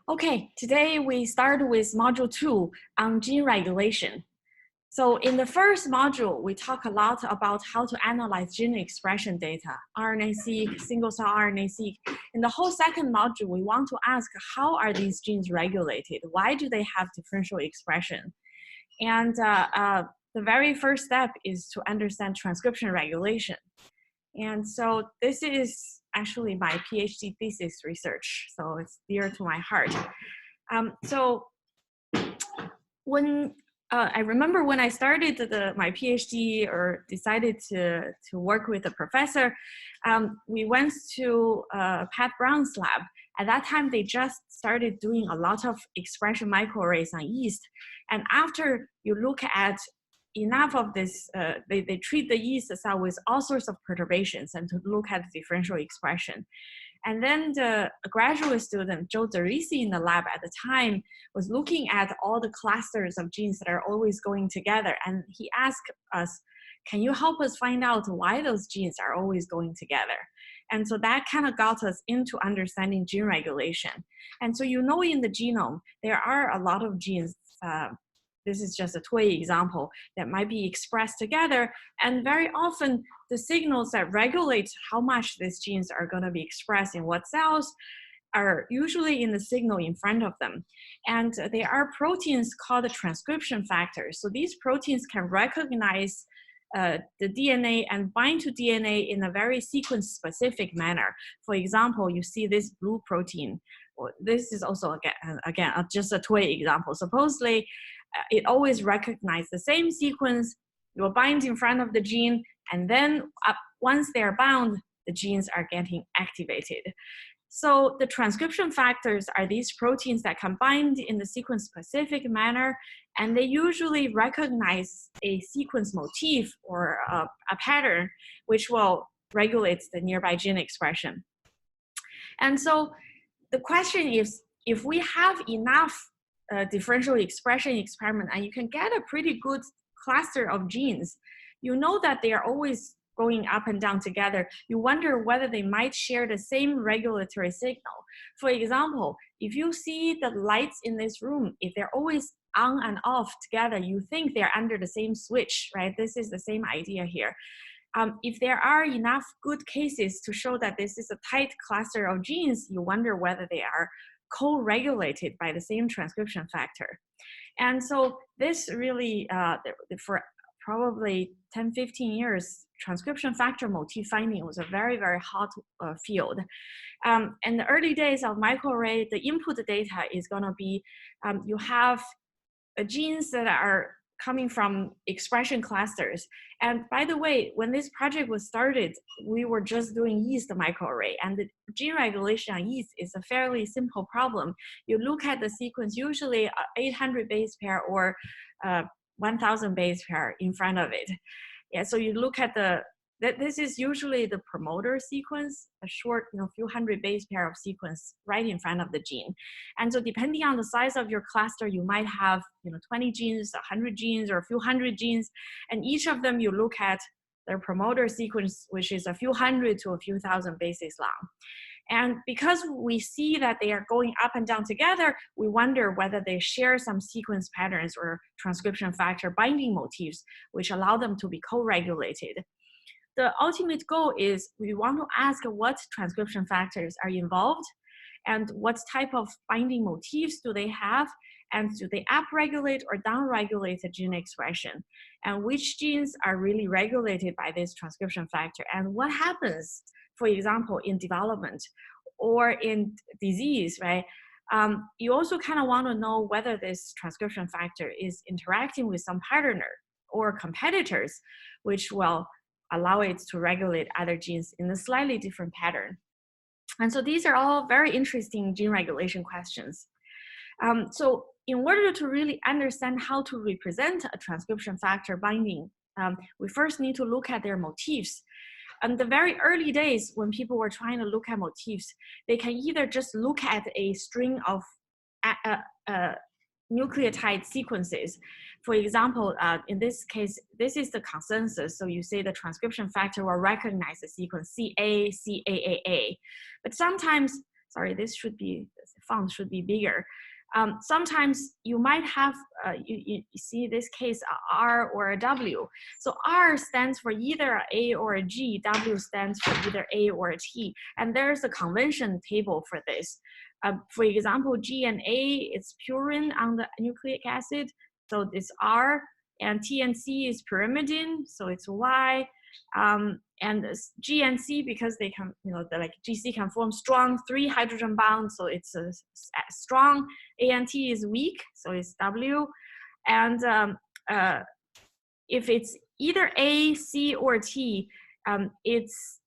Okay, today we start with module 2 on gene regulation. So in the first module, we talk a lot about how to analyze gene expression data, RNA-seq, single-cell RNA-seq. In the whole second module, we want to ask how are these genes regulated? Why do they have differential expression? And the very first step is to understand transcription regulation. And so this is actually my PhD thesis research, so it's dear to my heart. So when I remember when I started my PhD or decided to work with a professor, we went to Pat Brown's lab. At that time, they just started doing a lot of expression microarrays on yeast. And after you look at enough of this, they treat the yeast cell with all sorts of perturbations and to look at the differential expression. And then the graduate student, Joe Derisi in the lab at the time, was looking at all the clusters of genes that are always going together. And he asked us, can you help us find out why those genes are always going together? And so that kind of got us into understanding gene regulation. And so in the genome, there are a lot of genes, this is just a toy example, that might be expressed together. And very often, the signals that regulate how much these genes are going to be expressed in what cells are usually in the signal in front of them. And there are proteins called the transcription factors. So these proteins can recognize the DNA and bind to DNA in a very sequence-specific manner. For example, you see this blue protein. This is also, again just a toy example. Supposedly, it always recognizes the same sequence. You will bind in front of the gene, and then once they're bound, the genes are getting activated. So the transcription factors are these proteins that can bind in the sequence-specific manner, and they usually recognize a sequence motif or a pattern, which will regulate the nearby gene expression. And so the question is, if we have enough differential expression experiment and you can get a pretty good cluster of genes, you know that they are always going up and down together. You wonder whether they might share the same regulatory signal. For example, if you see the lights in this room, if they're always on and off together, you think they're under the same switch, right? This is the same idea here. If there are enough good cases to show that this is a tight cluster of genes, you wonder whether they are co-regulated by the same transcription factor. And so this really, for probably 10, 15 years, transcription factor motif finding was a very, very hot field. In the early days of microarray, the input data is gonna be, you have genes that are coming from expression clusters. And by the way, when this project was started, we were just doing yeast microarray, and the gene regulation on yeast is a fairly simple problem. You look at the sequence, usually 800 base pair or 1000 base pair in front of it. Yeah, so you look at this is usually the promoter sequence, a short, few hundred base pair of sequence right in front of the gene. And so depending on the size of your cluster, you might have, 20 genes, 100 genes, or a few hundred genes. And each of them, you look at their promoter sequence, which is a few hundred to a few thousand bases long. And because we see that they are going up and down together, we wonder whether they share some sequence patterns or transcription factor binding motifs, which allow them to be co-regulated. The ultimate goal is we want to ask what transcription factors are involved and what type of binding motifs do they have, and do they upregulate or downregulate the gene expression, and which genes are really regulated by this transcription factor, and what happens, for example, in development or in disease, right? You also kind of want to know whether this transcription factor is interacting with some partner or competitors, which will allow it to regulate other genes in a slightly different pattern. And so these are all very interesting gene regulation questions. So in order to really understand how to represent a transcription factor binding, we first need to look at their motifs. In the very early days, when people were trying to look at motifs, they can either just look at a string of nucleotide sequences. For example, in this case, this is the consensus. So you say the transcription factor will recognize the sequence CA, CAAA. But sometimes, sorry, this should be font should be bigger. Sometimes you might have, you see this case, a R or a W. So R stands for either a A or a G, W stands for either A or a T. And there's a convention table for this. For example, G and A is purine on the nucleic acid, so it's R, and T and C is pyrimidine, so it's Y. And G and C, because they can, like GC can form strong 3 hydrogen bonds, so it's a strong. A and T is weak, so it's W. And if it's either A, C, or T, it's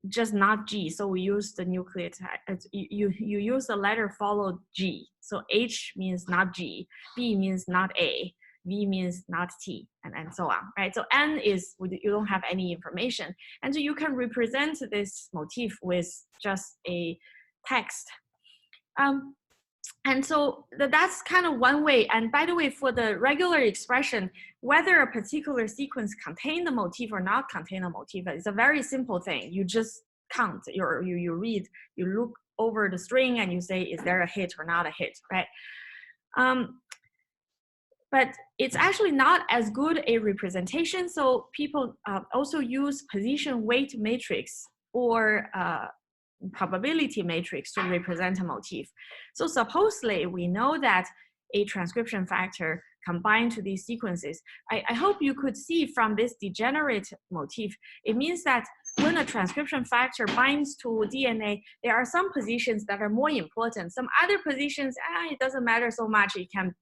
just not G. So we use the nucleotide. You use the letter followed G. So H means not G, B means not A, V means not T, and so on, right? So N is, you don't have any information. And so you can represent this motif with just a text. And so that's kind of one way. And by the way, for the regular expression, whether a particular sequence contain the motif or not contain a motif, it's a very simple thing. You just count, you read, you look over the string and you say, is there a hit or not a hit, right? But it's actually not as good a representation. So people also use position weight matrix or probability matrix to represent a motif. So supposedly we know that a transcription factor combined to these sequences. I hope you could see from this degenerate motif, it means that when a transcription factor binds to DNA, there are some positions that are more important. Some other positions, it doesn't matter so much. It can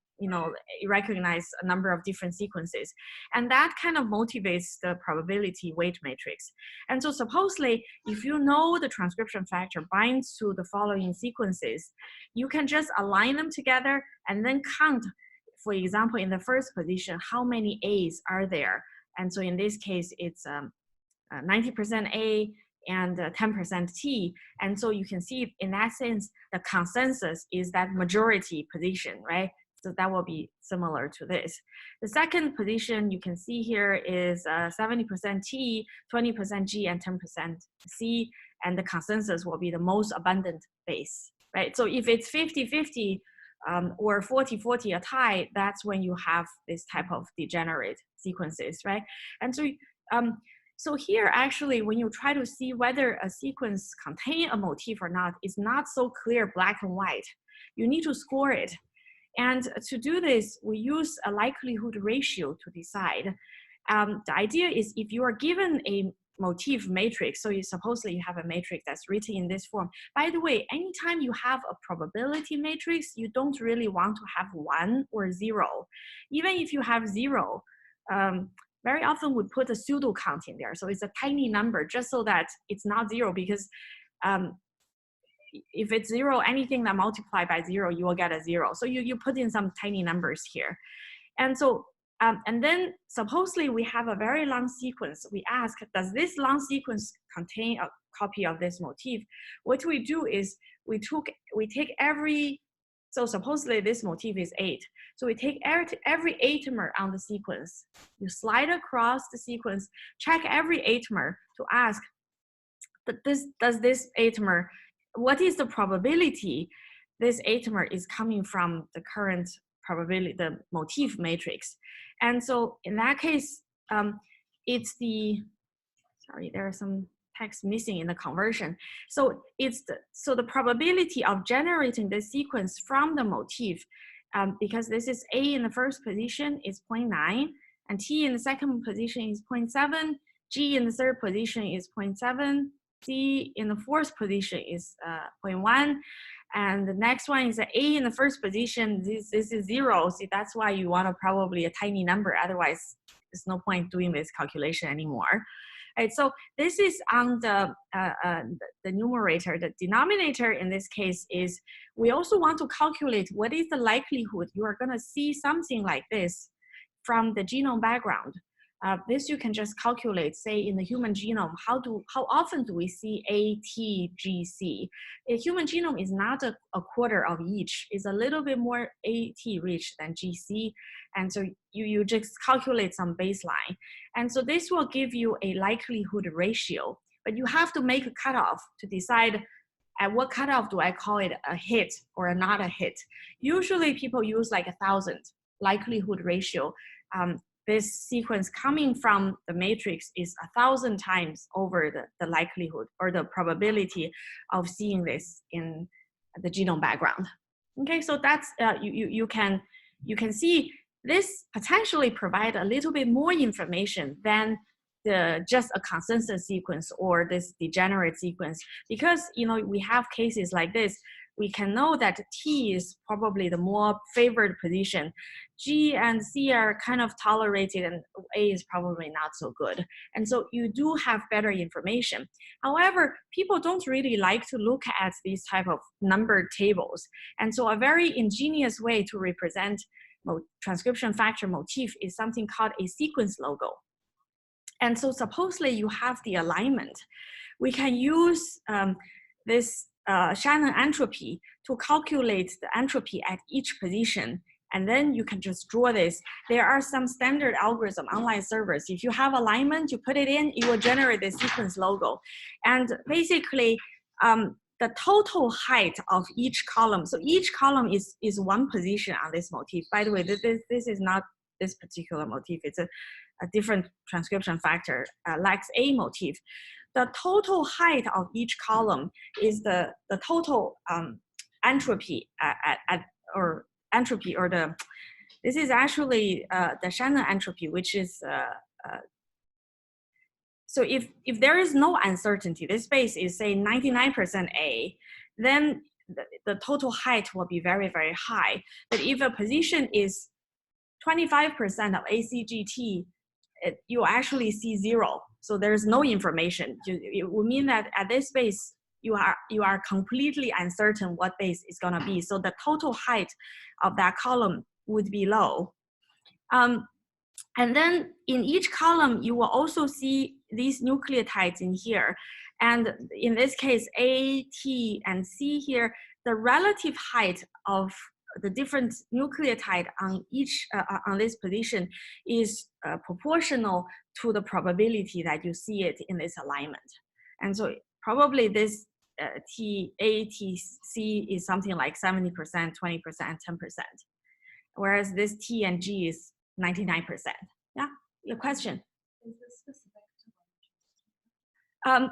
recognize a number of different sequences. And that kind of motivates the probability weight matrix. And so supposedly, if you know the transcription factor binds to the following sequences, you can just align them together and then count, for example, in the first position, how many A's are there. And so in this case, it's 90% A and 10% T. And so you can see in that sense, the consensus is that majority position, right? So that will be similar to this. The second position you can see here is 70% T, 20% G, and 10% C, and the consensus will be the most abundant base, right? So if it's 50-50 or 40-40 a tie, that's when you have this type of degenerate sequences, right? And so, so here actually, when you try to see whether a sequence contain a motif or not, it's not so clear black and white. You need to score it. And to do this, we use a likelihood ratio to decide. The idea is if you are given a motif matrix, so supposedly you have a matrix that's written in this form. By the way, anytime you have a probability matrix, you don't really want to have 1 or 0. Even if you have 0, very often we put a pseudo count in there. So it's a tiny number just so that it's not 0, because if it's 0, anything that multiply by 0, you will get a 0. So you put in some tiny numbers here. And so, and then supposedly we have a very long sequence. We ask, does this long sequence contain a copy of this motif? What we do is we take every, so supposedly this motif is 8. So we take every atomer on the sequence. You slide across the sequence, check every atomer to ask, does this atomer, what is the probability this atomer is coming from the current probability, the motif matrix? And so in that case, it's the, sorry, there are some text missing in the conversion. So it's the probability of generating the sequence from the motif, because this is A in the first position is 0.9, and T in the second position is 0.7, G in the third position is 0.7, C in the fourth position is 0.1, and the next one is A in the first position. This is 0. See, that's why you want probably a tiny number. Otherwise, there's no point doing this calculation anymore. Right, so this is on the numerator. The denominator in this case is, we also want to calculate what is the likelihood you are going to see something like this from the genome background. This you can just calculate, say in the human genome, how often do we see A, T, G, C? A human genome is not a quarter of each. It's a little bit more A, T rich than G, C. And so you just calculate some baseline. And so this will give you a likelihood ratio, but you have to make a cutoff to decide, at what cutoff do I call it a hit or not a hit? Usually people use like 1,000 likelihood ratio. This sequence coming from the matrix is 1,000 times over the likelihood or the probability of seeing this in the genome background. Okay, so that's you can see this potentially provide a little bit more information than just a consensus sequence or this degenerate sequence, because we have cases like this. We can know that T is probably the more favored position. G and C are kind of tolerated, and A is probably not so good. And so you do have better information. However, people don't really like to look at these type of numbered tables. And so a very ingenious way to represent transcription factor motif is something called a sequence logo. And so supposedly you have the alignment. We can use this Shannon entropy to calculate the entropy at each position. And then you can just draw this. There are some standard algorithm online servers. If you have alignment, you put it in, it will generate the sequence logo. And basically, the total height of each column. So each column is one position on this motif. By the way, this is not this particular motif. It's a different transcription factor, LAX-A motif. The total height of each column is the total entropy or entropy, or this is actually the Shannon entropy, which is so if there is no uncertainty, this space is say 99% A, then the total height will be very, very high. But if a position is 25% of ACGT, you actually see 0. So there's no information. It would mean that at this space, you are completely uncertain what base is gonna be. So the total height of that column would be low. And then in each column, you will also see these nucleotides in here. And in this case, A, T, and C here, the relative height of the different nucleotide on each on this position is proportional to the probability that you see it in this alignment. And so probably this T, A, T, C is something like 70%, 20%, 10%. Whereas this T and G is 99%. Yeah, your question? Is this specific to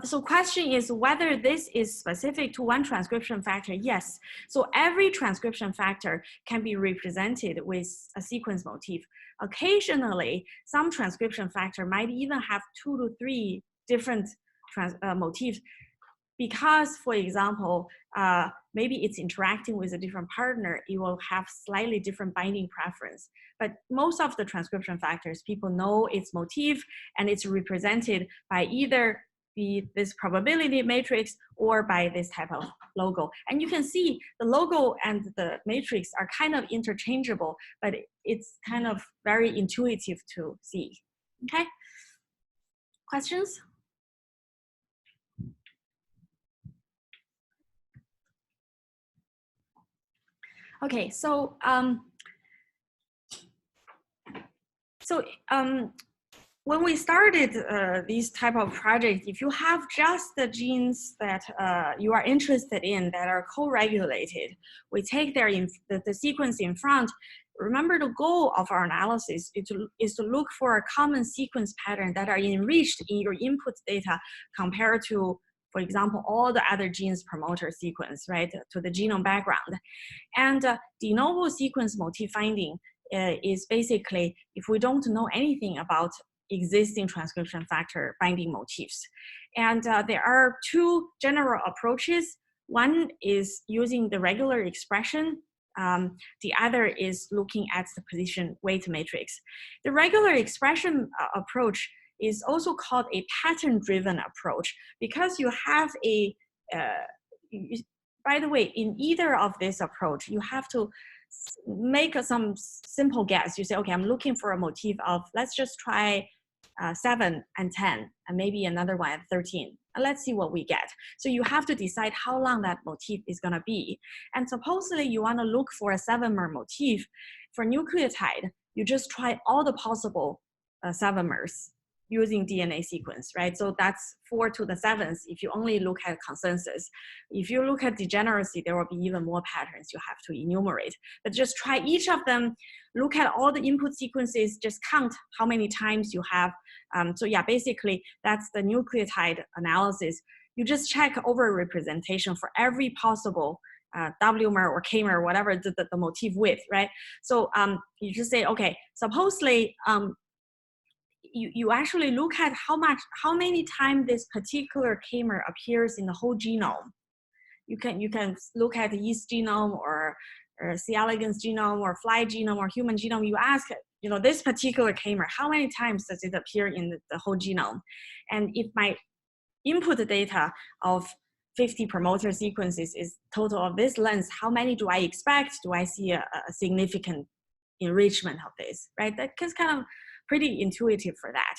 so question is whether this is specific to one transcription factor. Yes. So every transcription factor can be represented with a sequence motif. Occasionally, some transcription factor might even have 2 to 3 different motifs, because, for example, maybe it's interacting with a different partner, it will have slightly different binding preference. But most of the transcription factors, people know its motif, and it's represented by either this probability matrix or by this type of logo. And you can see the logo and the matrix are kind of interchangeable, but it's kind of very intuitive to see. Okay? Questions? Okay, so when we started these type of projects, if you have just the genes that you are interested in that are co-regulated, we take the sequence in front. Remember, the goal of our analysis is to look for a common sequence pattern that are enriched in your input data compared to, for example, all the other genes promoter sequence, right, to the genome background. And de novo sequence motif finding is basically if we don't know anything about existing transcription factor binding motifs. And there are 2 general approaches. One is using the regular expression. The other is looking at the position weight matrix. The regular expression approach is also called a pattern-driven approach, because you have a, by the way, in either of this approach, you have to make some simple guess. You say, okay, I'm looking for a motif of, let's just try 7 and 10, and maybe another one at 13. And let's see what we get. So you have to decide how long that motif is gonna be. And supposedly you wanna look for a 7-mer motif. For nucleotide, you just try all the possible 7-mers using DNA sequence, right? So that's 4 to the 7th if you only look at consensus. If you look at degeneracy, there will be even more patterns you have to enumerate. But just try each of them, look at all the input sequences, just count how many times you have. So yeah, basically that's the nucleotide analysis. You just check overrepresentation for every possible W-mer or K-mer, whatever the motif width, right? So you just say, okay, supposedly, you actually look at how many times this particular K-mer appears in the whole genome. You can look at the yeast genome or C. elegans genome or fly genome or human genome. You ask, this particular K-mer, how many times does it appear in the whole genome? And if my input data of 50 promoter sequences is total of this length, how many do I expect? Do I see a significant enrichment of this, right? That's kind of pretty intuitive for that.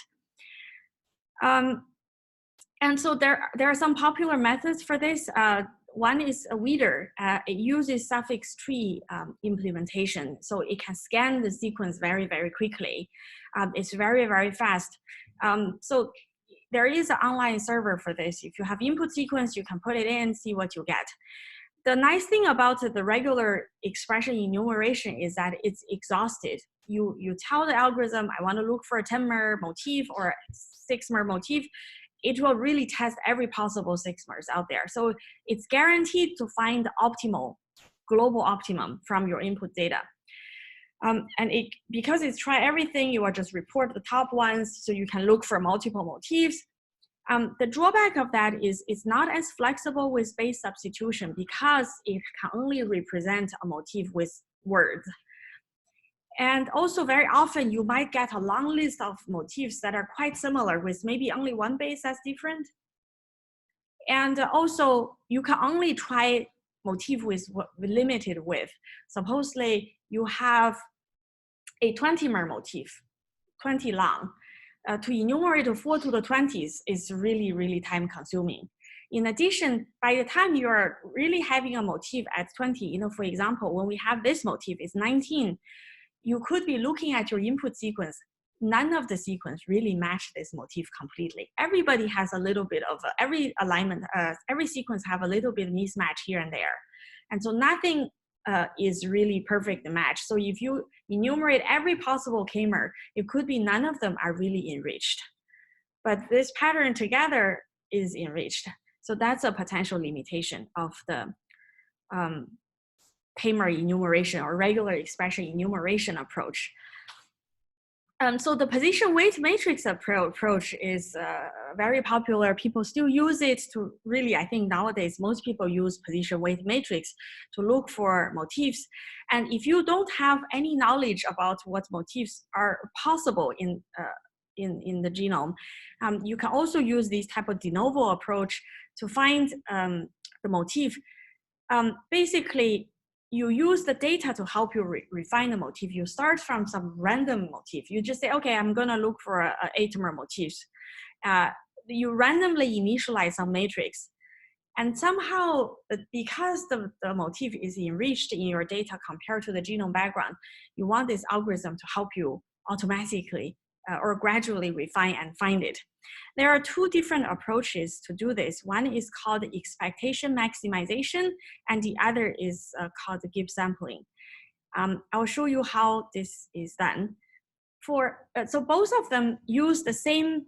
And so there are some popular methods for this. One is a Weeder. It uses suffix tree implementation, so it can scan the sequence very, very quickly. It's very, very fast. So there is an online server for this. If you have input sequence, you can put it in, see what you get. The nice thing about the regular expression enumeration is that it's exhausted. You tell the algorithm, I want to look for a 10-mer motif or 6-mer motif. It will really test every possible 6-mers out there. So it's guaranteed to find the optimal, global optimum from your input data. And because it's try everything, you will just report the top ones so you can look for multiple motifs. The drawback of that is it's not as flexible with base substitution because it can only represent a motif with words. And also very often you might get a long list of motifs that are quite similar with maybe only one base that's different. And also you can only try motif with limited width. Supposedly you have a 20-mer motif, 20 long. To enumerate 4 to the 20s is really, really time consuming. In addition, by the time you are really having a motif at 20, for example, when we have this motif is 19, you could be looking at your input sequence. None of the sequence really match this motif completely. Everybody has a little bit of, every alignment, every sequence have a little bit of mismatch here and there. And so nothing is really perfect match. So if you enumerate every possible K-mer, it could be none of them are really enriched. But this pattern together is enriched. So that's a potential limitation of the K-mer enumeration or regular expression enumeration approach. So the position weight matrix approach is very popular. People still use it to really, I think nowadays, most people use position weight matrix to look for motifs. And if you don't have any knowledge about what motifs are possible in the genome, you can also use this type of de novo approach to find the motif. Basically, you use the data to help you refine the motif. You start from some random motif. You just say, okay, I'm gonna look for a 8-mer motifs. You randomly initialize some matrix. And somehow, because the motif is enriched in your data compared to the genome background, you want this algorithm to help you automatically or gradually refine and find it. There are 2 different approaches to do this. One is called expectation maximization, and the other is called Gibbs sampling. I'll show you how this is done. So both of them use the same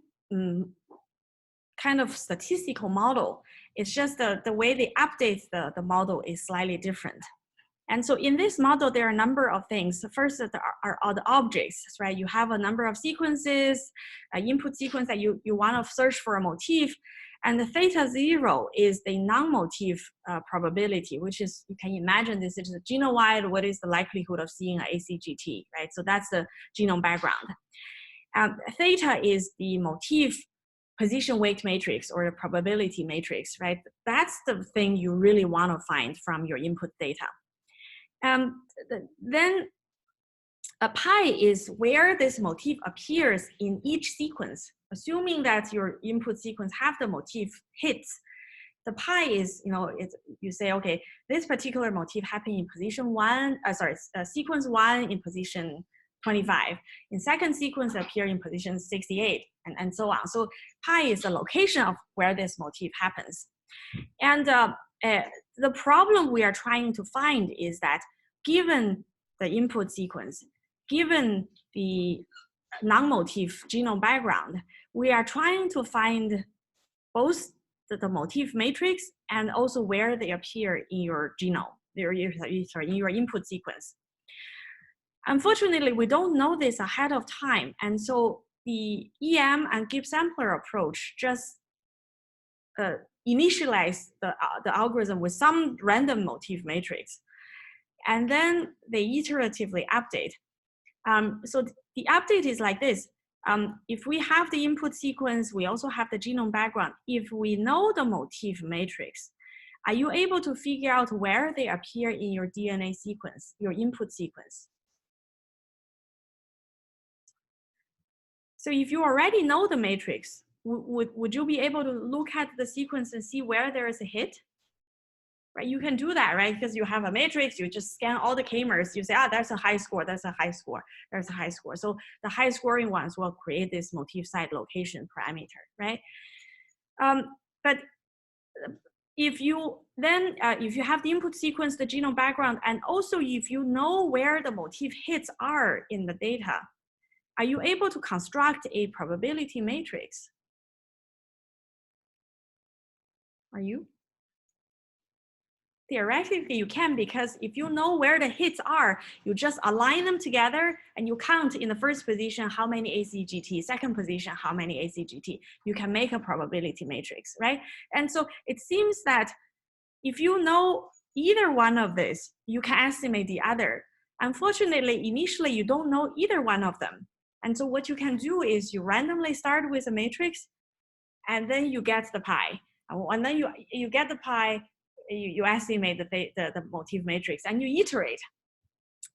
kind of statistical model. It's just the way they update the model is slightly different. And so in this model, there are a number of things. The first are the objects, right? You have a number of sequences, input sequence that you want to search for a motif. And the theta 0 is the non-motif probability, which is, you can imagine this is genome-wide, what is the likelihood of seeing an ACGT, right? So that's the genome background. Theta is the motif position weight matrix or the probability matrix, right? That's the thing you really want to find from your input data. Then a pi is where this motif appears in each sequence. Assuming that your input sequence have the motif hits, the pi is, you say, okay, this particular motif happened in position 1, sequence 1 in position 25. In second sequence appear in position 68, and so on. So pi is the location of where this motif happens. And the problem we are trying to find is that given the input sequence, given the non-motif genome background, we are trying to find both the motif matrix and also where they appear in your genome, in your input sequence. Unfortunately, we don't know this ahead of time. And so the EM and Gibbs sampler approach just initialize the algorithm with some random motif matrix. And then they iteratively update. So the update is like this. If we have the input sequence, we also have the genome background. If we know the motif matrix, are you able to figure out where they appear in your DNA sequence, your input sequence? So if you already know the matrix, would you be able to look at the sequence and see where there is a hit? Right, you can do that, right? Because you have a matrix, you just scan all the k-mers, you say, ah, that's a high score, that's a high score, there's a high score. So the high scoring ones will create this motif site location parameter, right? But if you then, if you have the input sequence, the genome background, and also if you know where the motif hits are in the data, are you able to construct a probability matrix? Are you? Theoretically, you can, because if you know where the hits are, you just align them together and you count in the first position how many ACGT, second position how many ACGT. You can make a probability matrix, right? And so it seems that if you know either one of this, you can estimate the other. Unfortunately, initially you don't know either one of them. And so what you can do is you randomly start with a matrix and then you get the pi. And then you get the pi, you estimate the motif matrix and you iterate.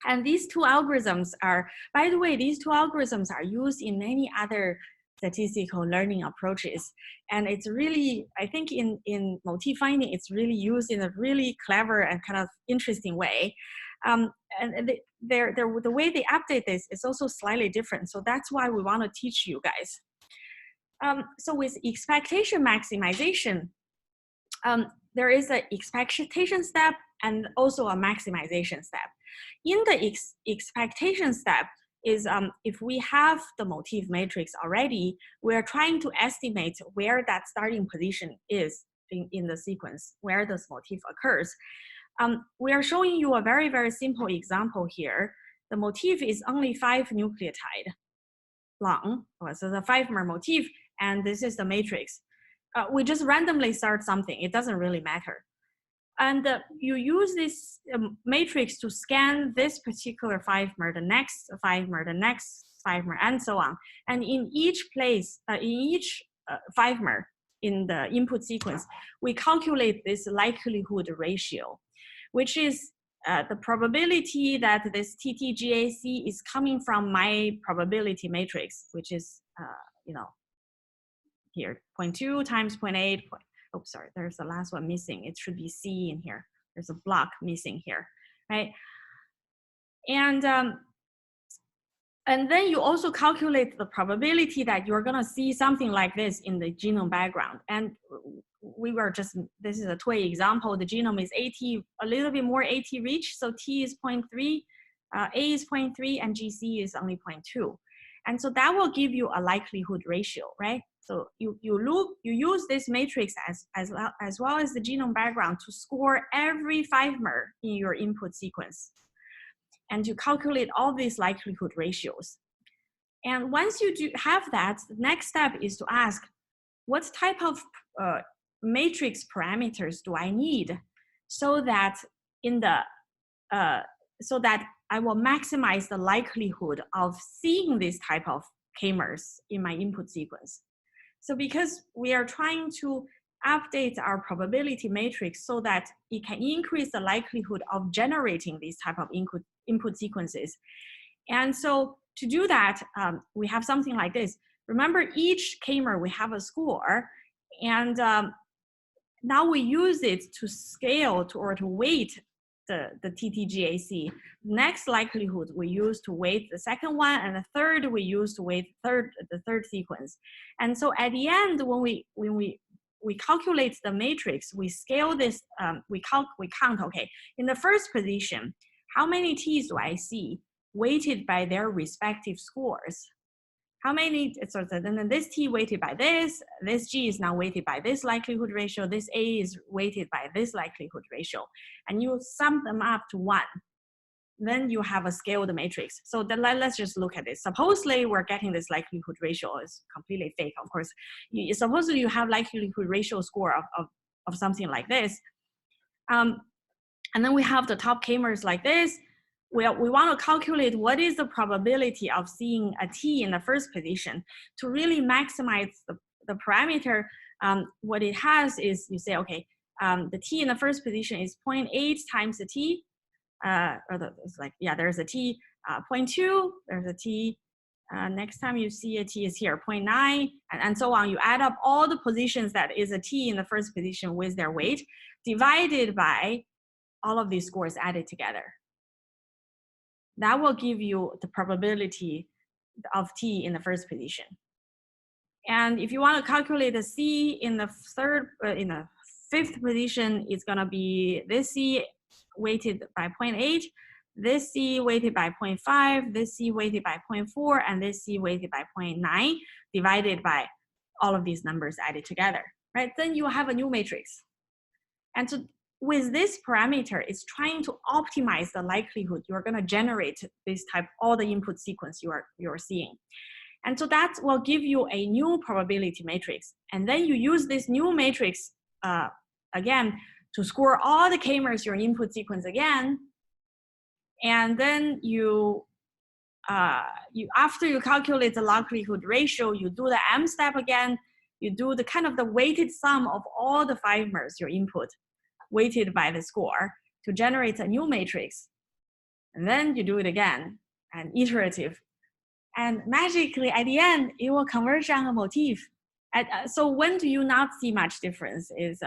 And these two algorithms are, by the way, these two algorithms are used in many other statistical learning approaches. And it's really, I think in motif finding, it's really used in a really clever and kind of interesting way. And the way they update this is also slightly different. So that's why we want to teach you guys. So with expectation maximization, there is an expectation step and also a maximization step. In the expectation step is if we have the motif matrix already, we're trying to estimate where that starting position is in the sequence, where this motif occurs. We are showing you a very, very simple example here. The motif is only 5 nucleotide long, so the 5-mer motif, and this is the matrix. We just randomly start something. It doesn't really matter. And you use this matrix to scan this particular 5-mer, the next 5-mer, the next 5-mer, and so on. And in each place, in each 5-mer in the input sequence, we calculate this likelihood ratio, which is the probability that this TTGAC is coming from my probability matrix, which is, here, 0.2 times 0.8. Oh, sorry, there's the last one missing. It should be C in here. There's a block missing here, right? And then you also calculate the probability that you're gonna see something like this in the genome background. And we were just, this is a toy example. The genome is AT, a little bit more AT rich. So T is 0.3, A is 0.3, and GC is only 0.2. And so that will give you a likelihood ratio, right? So you use this matrix as well as the genome background to score every 5-mer in your input sequence, and to calculate all these likelihood ratios. And once you have that, the next step is to ask, what type of matrix parameters do I need so that so that I will maximize the likelihood of seeing this type of k-mers in my input sequence. So because we are trying to update our probability matrix so that it can increase the likelihood of generating these type of input sequences. And so to do that, we have something like this. Remember, each k-mer, we have a score, and now we use it to scale or to weight the TTGAC. Next likelihood we use to weight the second one, and the third we use to weight the third sequence. And so at the end, when we calculate the matrix, we scale this, we count, okay, in the first position, how many T's do I see weighted by their respective scores? How many, so then this T weighted by this G is now weighted by this likelihood ratio, this A is weighted by this likelihood ratio, and you sum them up to 1. Then you have a scaled matrix. So then let's just look at this. Supposedly we're getting this likelihood ratio is completely fake, of course. Supposedly you have likelihood ratio score of something like this. And then we have the top k-mers like this. We want to calculate what is the probability of seeing a T in the first position. To really maximize the parameter, what it has is you say, okay, the T in the first position is 0.8 times the T, it's like, yeah, there's a T, 0.2, there's a T, next time you see a T is here, 0.9, and so on. You add up all the positions that is a T in the first position with their weight, divided by all of these scores added together. That will give you the probability of T in the first position. And if you want to calculate the C in the fifth position, it's going to be this C weighted by 0.8, this C weighted by 0.5, this C weighted by 0.4, and this C weighted by 0.9, divided by all of these numbers added together, right? Then you have a new matrix. And so with this parameter, it's trying to optimize the likelihood you're going to generate this type, all the input sequence you're seeing. And so that will give you a new probability matrix. And then you use this new matrix again to score all the k-mers your input sequence again. And then after you calculate the likelihood ratio, you do the M step again. You do the kind of the weighted sum of all the 5-mers your input, weighted by the score, to generate a new matrix. And then you do it again, and iterative. And magically, at the end, it will converge on a motif. So when do you not see much difference is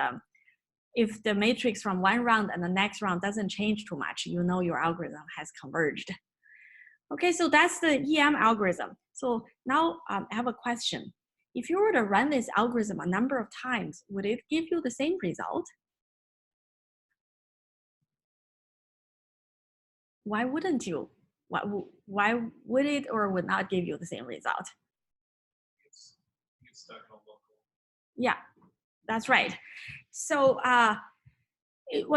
if the matrix from one round and the next round doesn't change too much, you know your algorithm has converged. Okay, so that's the EM algorithm. So now I have a question. If you were to run this algorithm a number of times, would it give you the same result? Why wouldn't you? Why would it or would not give you the same result? Yeah, that's right. So it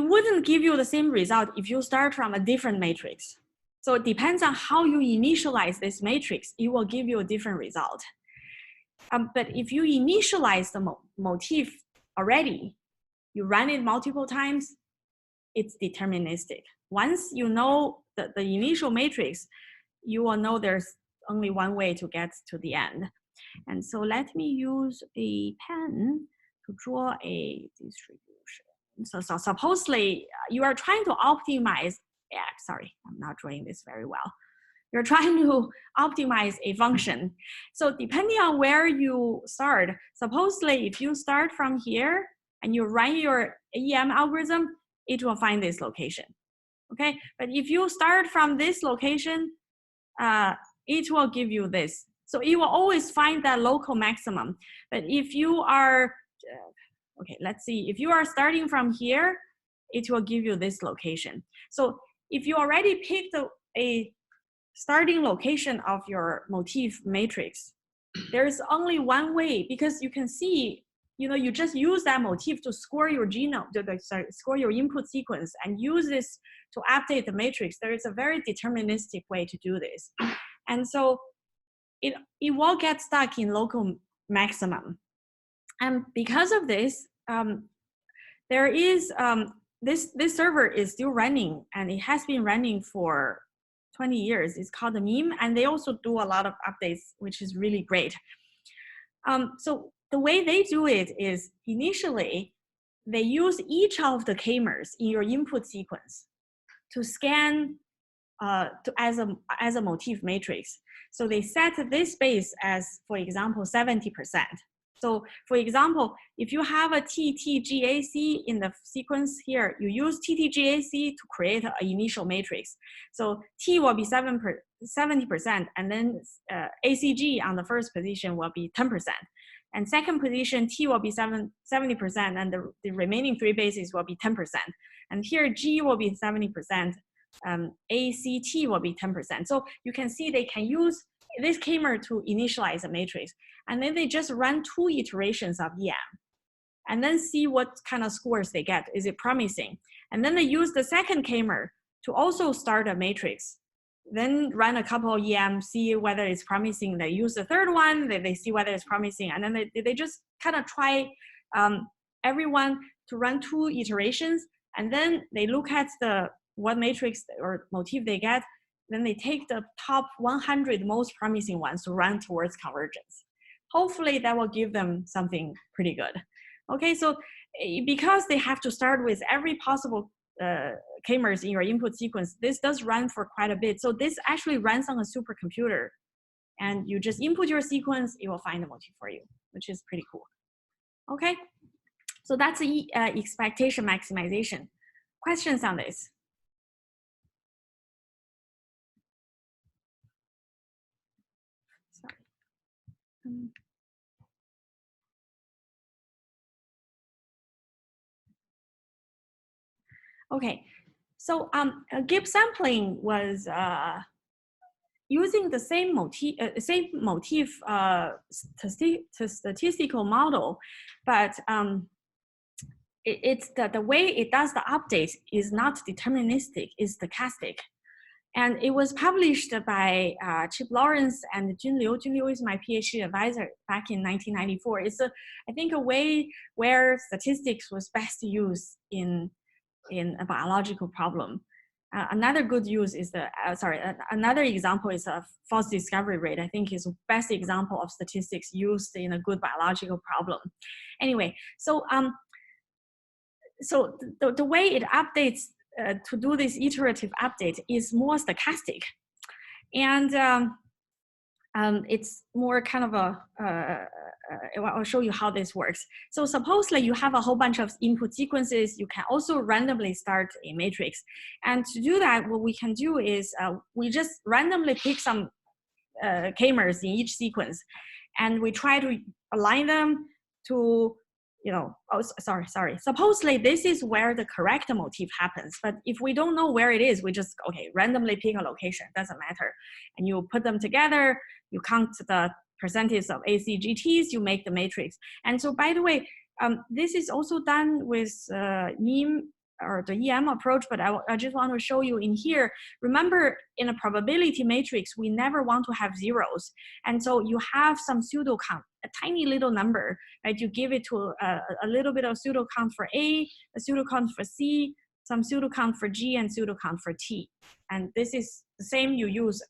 wouldn't give you the same result if you start from a different matrix. So it depends on how you initialize this matrix, it will give you a different result. But if you initialize the motif already, you run it multiple times, it's deterministic. Once you know the initial matrix, you will know there's only one way to get to the end. And so let me use a pen to draw a distribution. So supposedly you are trying to optimize, yeah, sorry, I'm not drawing this very well. You're trying to optimize a function. So depending on where you start, supposedly if you start from here and you run your EM algorithm, it will find this location, okay? But if you start from this location, it will give you this. So it will always find that local maximum. But if you are, okay, let's see. If you are starting from here, it will give you this location. So if you already picked a starting location of your motif matrix, there is only one way, because you can see, you know, you just use that motif to score your genome, score your input sequence, and use this to update the matrix. There is a very deterministic way to do this. And so it will get stuck in local maximum. And because of this, there is, this server is still running, and it has been running for 20 years. It's called the Meme, and they also do a lot of updates, which is really great. So the way they do it is initially, they use each of the k-mers in your input sequence to scan as a motif matrix. So they set this space as, for example, 70%. So for example, if you have a TTGAC in the sequence here, you use TTGAC to create an initial matrix. So T will be 70%, and then ACG on the first position will be 10%. And second position, T will be 70%, and the remaining 3 bases will be 10%. And here G will be 70%, ACT will be 10%. So you can see they can use this K-mer to initialize a matrix. And then they just run 2 iterations of EM and then see what kind of scores they get. Is it promising? And then they use the second K-mer to also start a matrix. Then run a couple of EM, see whether it's promising. They use the third one, they see whether it's promising. And then they just kind of try everyone to run 2 iterations. And then they look at what matrix or motif they get. Then they take the top 100 most promising ones to run towards convergence. Hopefully that will give them something pretty good. Okay, so because they have to start with every possible K-mers in your input sequence, this does run for quite a bit. So this actually runs on a supercomputer, and you just input your sequence, it will find the motif for you, which is pretty cool. Okay, so that's the expectation maximization. Questions on this? Okay, so Gibbs sampling was using the same motif statistical model, but it's the way it does the updates is not deterministic, it's stochastic. And it was published by Chip Lawrence and Jun Liu. Jun Liu is my PhD advisor back in 1994. It's I think a way where statistics was best used in a biological problem. Another good use is another example is a false discovery rate. I think is the best example of statistics used in a good biological problem. Anyway, so the way it updates to do this iterative update is more stochastic, and it's more kind of I'll show you how this works. So supposedly you have a whole bunch of input sequences. You can also randomly start a matrix. And to do that, what we can do is we just randomly pick some K-mers in each sequence. And we try to align them to, supposedly this is where the correct motif happens. But if we don't know where it is, we just, randomly pick a location, doesn't matter. And you put them together, you count the percentage of ACGTs, you make the matrix. And so, by the way, this is also done with NEM or the EM approach, but I just want to show you in here. Remember, in a probability matrix, we never want to have zeros. And so you have some pseudo count, a tiny little number, right? You give it to a little bit of pseudo count for A, a pseudo count for C, some pseudo count for G, and pseudo count for T. And this is the same you use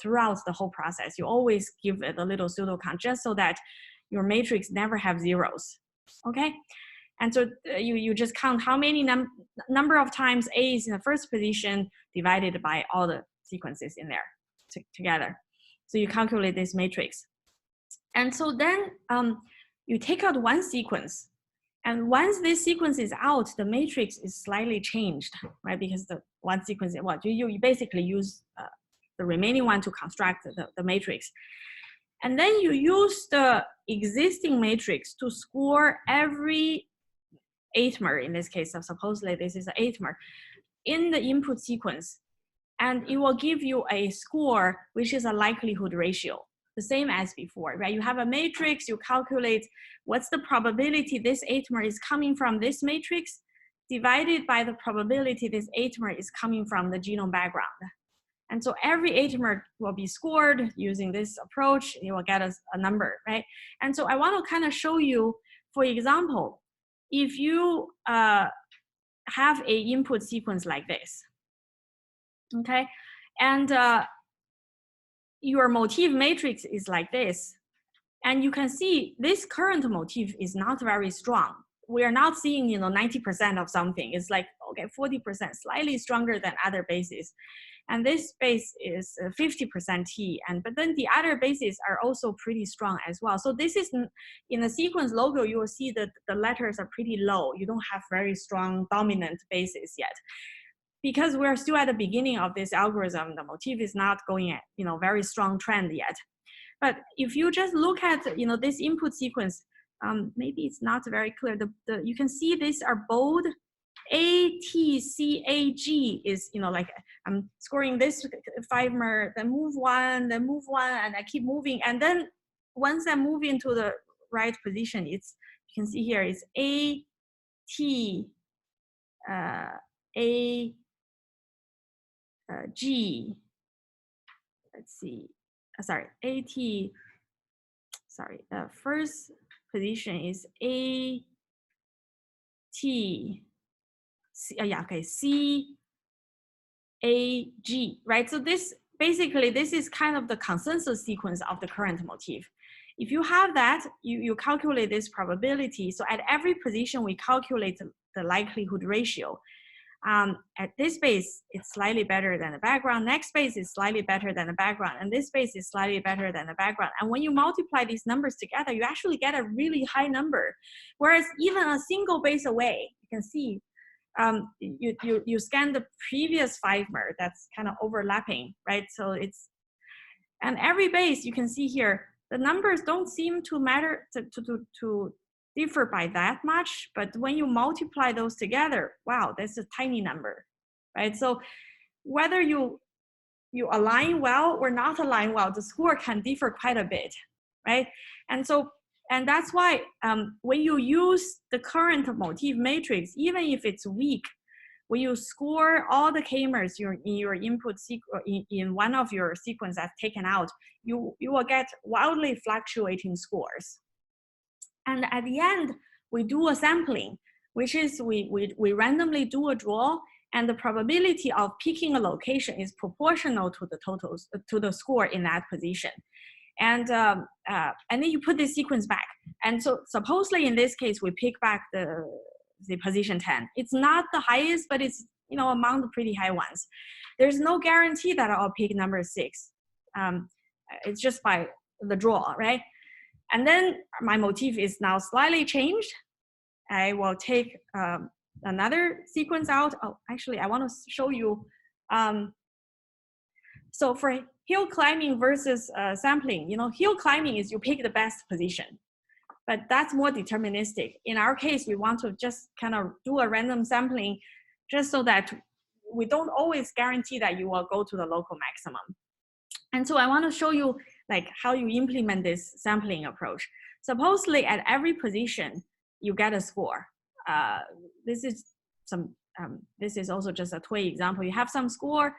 throughout the whole process. You always give it a little pseudo count just so that your matrix never have zeros, okay? And so you just count how many number of times A is in the first position divided by all the sequences in there together. So you calculate this matrix. And so then you take out one sequence. And once this sequence is out, the matrix is slightly changed, right? Because the one sequence, you basically use the remaining one to construct the matrix. And then you use the existing matrix to score every ATMER, in this case, so supposedly this is an ATMER, in the input sequence. And it will give you a score, which is a likelihood ratio, the same as before, right? You have a matrix, you calculate what's the probability this ATMER is coming from this matrix, divided by the probability this ATMER is coming from the genome background. And so every ATMER will be scored using this approach. You will get a number, right? And so I want to kind of show you, for example, if you have a input sequence like this, okay? And your motif matrix is like this. And you can see this current motif is not very strong. We are not seeing, 90% of something. It's like okay, 40%, slightly stronger than other bases. And this base is 50% T, but then the other bases are also pretty strong as well. So this is, in the sequence logo, you will see that the letters are pretty low. You don't have very strong dominant bases yet. Because we're still at the beginning of this algorithm, the motif is not going at, very strong trend yet. But if you just look at, this input sequence, maybe it's not very clear. You can see these are bold. A, T, C, A, G is, like I'm scoring this 5-mer, then move one, and I keep moving. And then once I move into the right position, you can see here it's A, T, A, G. Let's see, sorry, A, T, sorry, first position is A, T, C, C, A, G, right? So this is kind of the consensus sequence of the current motif. If you have that, you calculate this probability. So at every position, we calculate the likelihood ratio. At this base, it's slightly better than the background. Next base is slightly better than the background. And this base is slightly better than the background. And when you multiply these numbers together, you actually get a really high number. Whereas even a single base away, you can see, you scan the previous 5-mer, that's kind of overlapping, right? So and every base you can see here, the numbers don't seem to matter to differ by that much, but when you multiply those together, wow, that's a tiny number, right? So whether you align well or not align well, the score can differ quite a bit, right? And that's why when you use the current motif matrix, even if it's weak, when you score all the k-mers in your input in one of your sequence that's taken out, you will get wildly fluctuating scores. And at the end, we do a sampling, which is we randomly do a draw, and the probability of picking a location is proportional to the totals, to the score in that position. And then you put this sequence back. And so supposedly in this case, we pick back the position 10. It's not the highest, but it's among the pretty high ones. There's no guarantee that I'll pick number 6. It's just by the draw, right? And then my motif is now slightly changed. I will take another sequence out. Oh, actually, I want to show you. So for hill climbing versus sampling, hill climbing is you pick the best position, but that's more deterministic. In our case, we want to just kind of do a random sampling just so that we don't always guarantee that you will go to the local maximum. And so I want to show you like how you implement this sampling approach. Supposedly at every position, you get a score. This is also just a toy example. You have some score,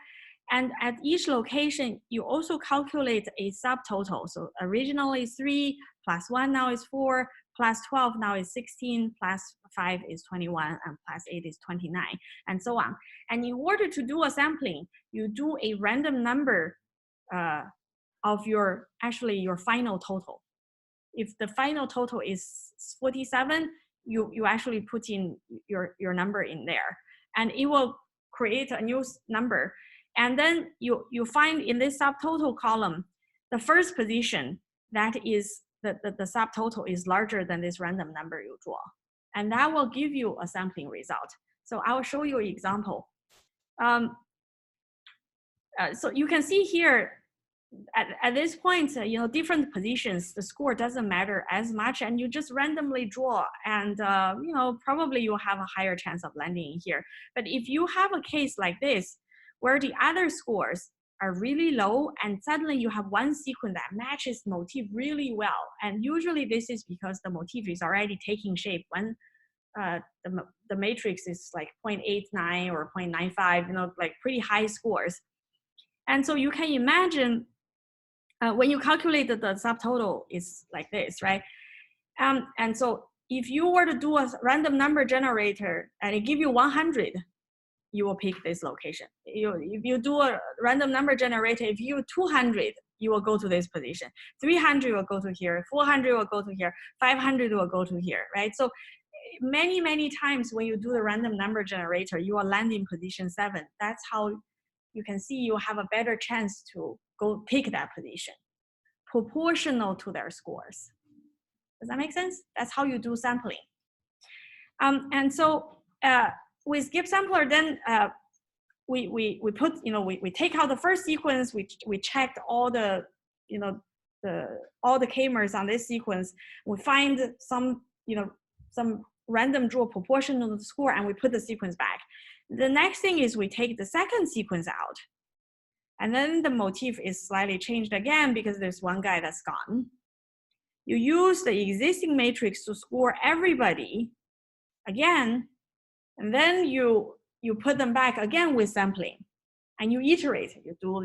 and at each location, you also calculate a subtotal. So originally 3 plus 1 now is 4, plus 12 now is 16, plus 5 is 21, and plus 8 is 29, and so on. And in order to do a sampling, you do a random number of your final total. If the final total is 47, you actually put in your number in there, and it will create a new number. And then you find in this subtotal column, the first position that is the subtotal is larger than this random number you draw. And that will give you a sampling result. So I will show you an example. So you can see here, at this point, different positions, the score doesn't matter as much, and you just randomly draw, and probably you'll have a higher chance of landing in here. But if you have a case like this, where the other scores are really low, and suddenly you have one sequence that matches the motif really well, and usually this is because the motif is already taking shape when the matrix is like 0.89 or 0.95, like pretty high scores. And so you can imagine when you calculate the subtotal is like this, right? And so if you were to do a random number generator and it give you 100, you will pick this location. If you do a random number generator, if you 200, you will go to this position. 300 will go to here, 400 will go to here, 500 will go to here, right? So many, many times when you do the random number generator, you will land in position 7. That's how you can see you have a better chance to go pick that position, proportional to their scores. Does that make sense? That's how you do sampling. And so with Gibbs sampler, then we put, we take out the first sequence, we checked all the, all the k-mers on this sequence. We find some, some random draw proportional to the score, and we put the sequence back. The next thing is we take the second sequence out, and then the motif is slightly changed again because there's one guy that's gone. You use the existing matrix to score everybody again, and then you put them back again with sampling, and you iterate. You do,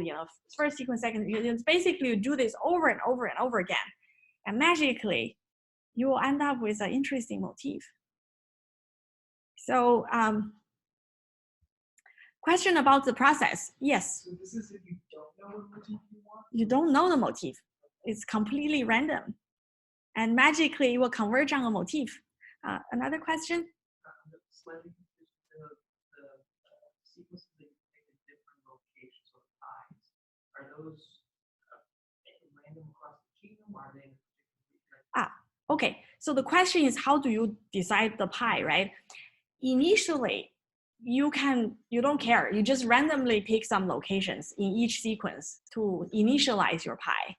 first sequence, second. Basically, you do this over and over and over again, and magically, you will end up with an interesting motif. So, question about the process? Yes. So this is if you don't know what motif you want. You don't know the motif. It's completely random, and magically, it will converge on a motif. Another question? Slightly the sequences that you take at different locations or times, are those random across the genome, or are they in a particular? Okay. So the question is, how do you decide the pi, right? Initially, you don't care. You just randomly pick some locations in each sequence to initialize your pi.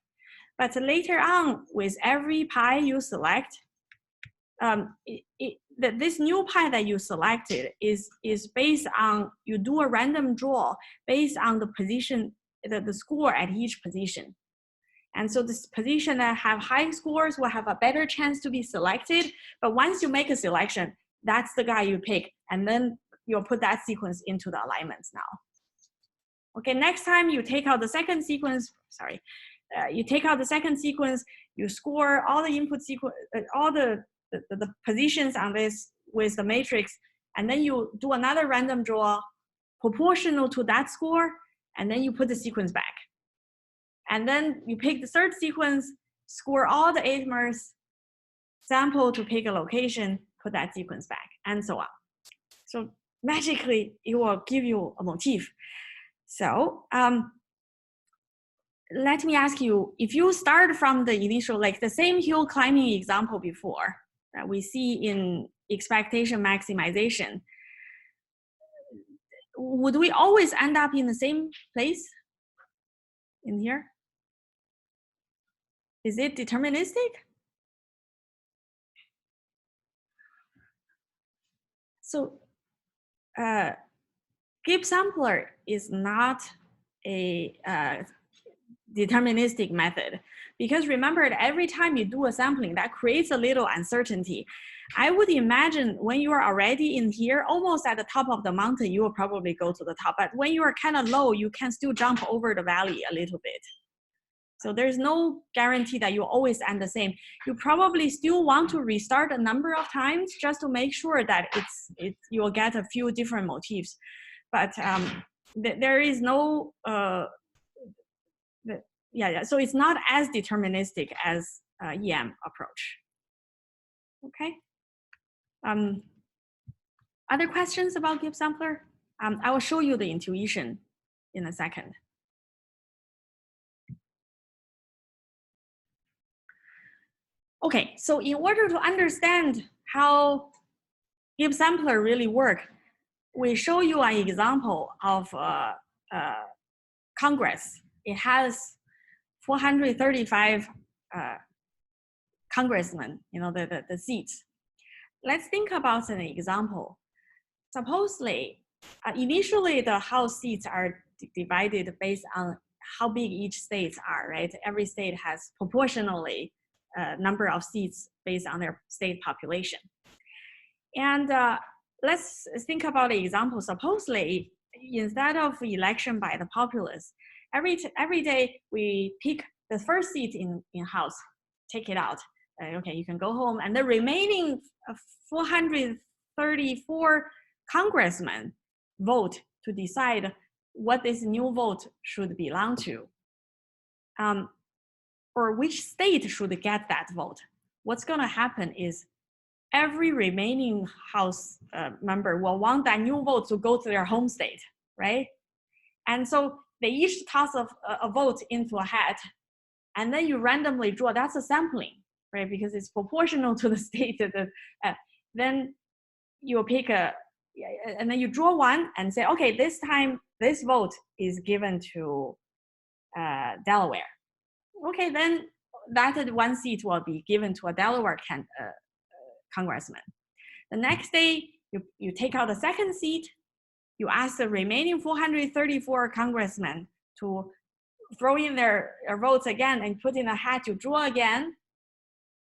But later on, with every pi you select, this new pi that you selected is based on, you do a random draw based on the position, the score at each position. And so this position that have high scores will have a better chance to be selected. But once you make a selection, that's the guy you pick. And then you'll put that sequence into the alignments now. Okay, next time you take out the second sequence, you take out the second sequence, you score all the input sequence, all the positions on this with the matrix, and then you do another random draw proportional to that score, and then you put the sequence back. And then you pick the third sequence, score all the 8-mers, sample to pick a location, put that sequence back, and so on. So magically, it will give you a motif. So let me ask you, if you start from the initial, like the same hill climbing example before that we see in expectation maximization, would we always end up in the same place in here? Is it deterministic? So Gibbs sampler is not a deterministic method, because remember that every time you do a sampling, that creates a little uncertainty. I would imagine when you are already in here, almost at the top of the mountain, you will probably go to the top. But when you are kind of low, you can still jump over the valley a little bit. So there's no guarantee that you always end the same. You probably still want to restart a number of times just to make sure that you will get a few different motifs. But there is no, so it's not as deterministic as EM approach. Okay. Other questions about Gibbs sampler? I will show you the intuition in a second. Okay, so in order to understand how Gibbs sampler really work, we show you an example of Congress. It has 435 congressmen, the seats. Let's think about an example. Supposedly, initially the House seats are divided based on how big each state are, right? Every state has proportionally number of seats based on their state population. And let's think about an example. Supposedly, instead of election by the populace, every day we pick the first seat in House, take it out. Okay, you can go home. And the remaining 434 congressmen vote to decide what this new vote should belong to. Or which state should get that vote. What's going to happen is every remaining House member will want that new vote to go to their home state, right? And so they each toss a vote into a hat, and then you randomly draw. That's a sampling, right? Because it's proportional to the state. Then you pick and then you draw one and say, okay, this time this vote is given to Delaware. Okay, then that one seat will be given to a Delaware congressman. The next day, you take out the second seat, you ask the remaining 434 congressmen to throw in their votes again and put in a hat, you draw again.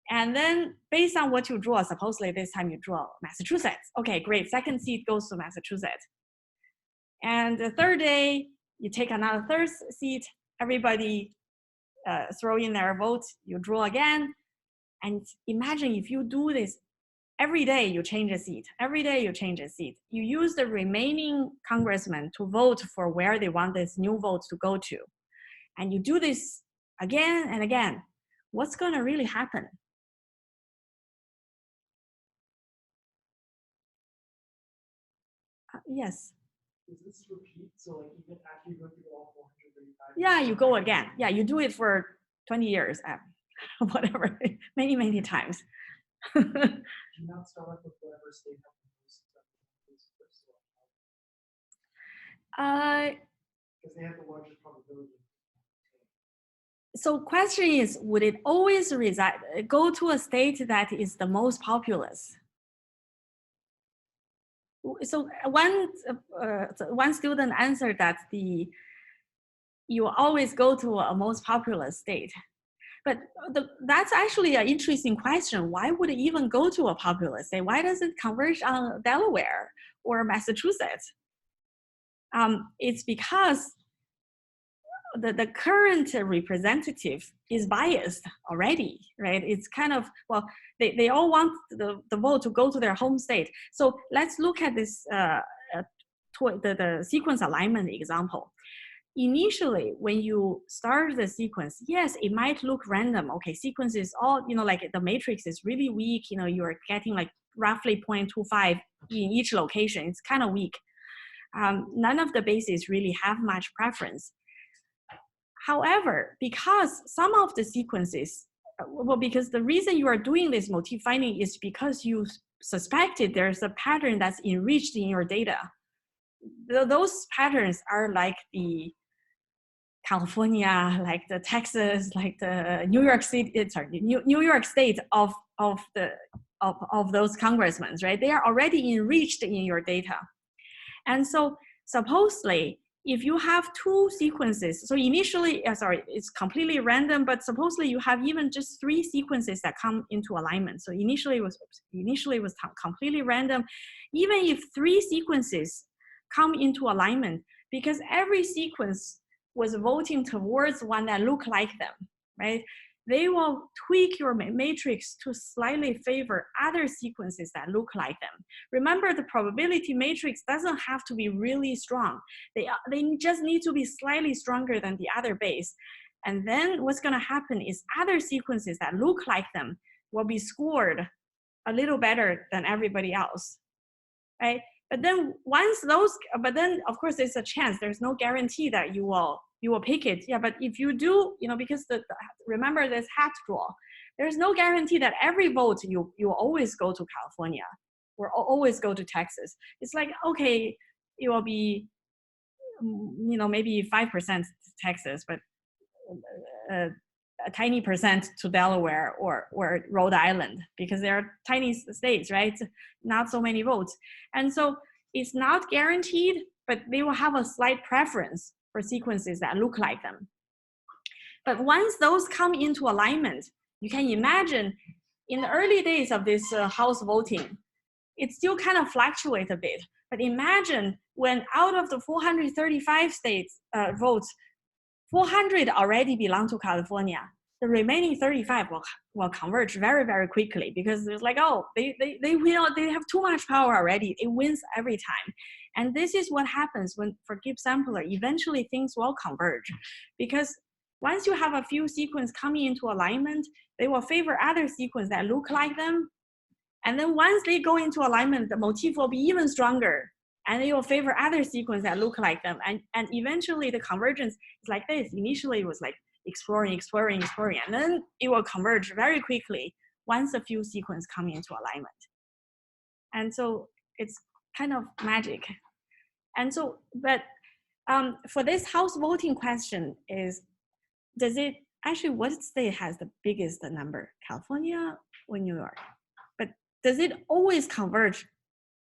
And then based on what you draw, supposedly this time you draw Massachusetts. Okay, great, second seat goes to Massachusetts. And the third day, you take another third seat, everybody throw in their votes, you draw again. And imagine if you do this every day, you change a seat. Every day you change a seat. You use the remaining congressmen to vote for where they want this new vote to go to. And you do this again and again. What's going to really happen? Yes. Does this repeat? So like even after you go through all 435? Yeah, you go again. Yeah, you do it for 20 years, whatever, many times. Do you not start off with whatever state has the most because they have the largest probability. So question is, would it always go to a state that is the most populous? So one student answered that you always go to a most populous state. But that's actually an interesting question. Why would it even go to a populous state? Why does it converge on Delaware or Massachusetts? It's because the current representative is biased already, right? It's kind of, well, they all want the vote to go to their home state. So let's look at this, the sequence alignment example. Initially, when you start the sequence, yes, it might look random. Okay, sequence is all, like the matrix is really weak. You're getting like roughly 0.25 in each location. It's kind of weak. None of the bases really have much preference. However, because some of the sequences, because the reason you are doing this motif finding is because you suspected there's a pattern that's enriched in your data. Those patterns are like the California, like the Texas, like the New York City, New York State of those congressmen, right? They are already enriched in your data. And so supposedly, if you have two sequences, so initially, it's completely random, but supposedly you have even just 3 sequences that come into alignment. So initially it was completely random. Even if 3 sequences come into alignment, because every sequence was voting towards one that looked like them, right? They will tweak your matrix to slightly favor other sequences that look like them. Remember, the probability matrix doesn't have to be really strong. They just need to be slightly stronger than the other base. And then what's gonna happen is other sequences that look like them will be scored a little better than everybody else, right? But then of course there's a chance, there's no guarantee that you will pick it. Yeah, but if you do, because remember this hat draw, there's no guarantee that every vote you always go to California or always go to Texas. It's like, okay, it will be, maybe 5% to Texas, but a tiny percent to Delaware or Rhode Island, because they are tiny states, right? Not so many votes. And so it's not guaranteed, but they will have a slight preference for sequences that look like them. But once those come into alignment, you can imagine in the early days of this House voting, it still kind of fluctuates a bit. But imagine when out of the 435 states votes, 400 already belong to California. The remaining 35 will converge very, very quickly, because it's like, oh, they have too much power already. It wins every time. And this is what happens for Gibbs sampler. Eventually things will converge, because once you have a few sequences coming into alignment, they will favor other sequences that look like them. And then once they go into alignment, the motif will be even stronger. And they will favor other sequences that look like them. And eventually the convergence is like this. Initially it was like exploring, and then it will converge very quickly once a few sequences come into alignment. And so it's kind of magic. And so, but for this House voting question is, does it, actually what state has the biggest number, California or New York? But does it always converge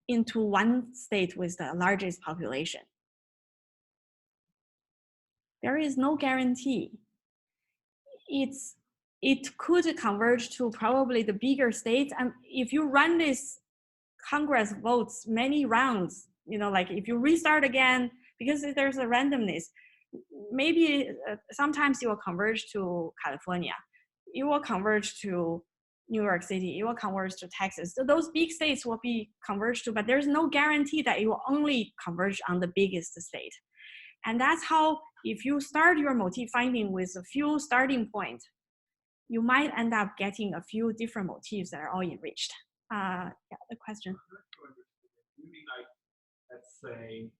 into one state with the largest population? There is no guarantee. It could converge to probably the bigger states. And if you run this Congress votes many rounds, you know, like if you restart again, because there's a randomness, maybe sometimes it will converge to California. It will converge to New York City. It will converge to Texas. So those big states will be converged to, but there's no guarantee that it will only converge on the biggest state. And that's how, if you start your motif finding with a few starting points, you might end up getting a few different motifs that are all enriched. Yeah, the question. You mean like, let's say,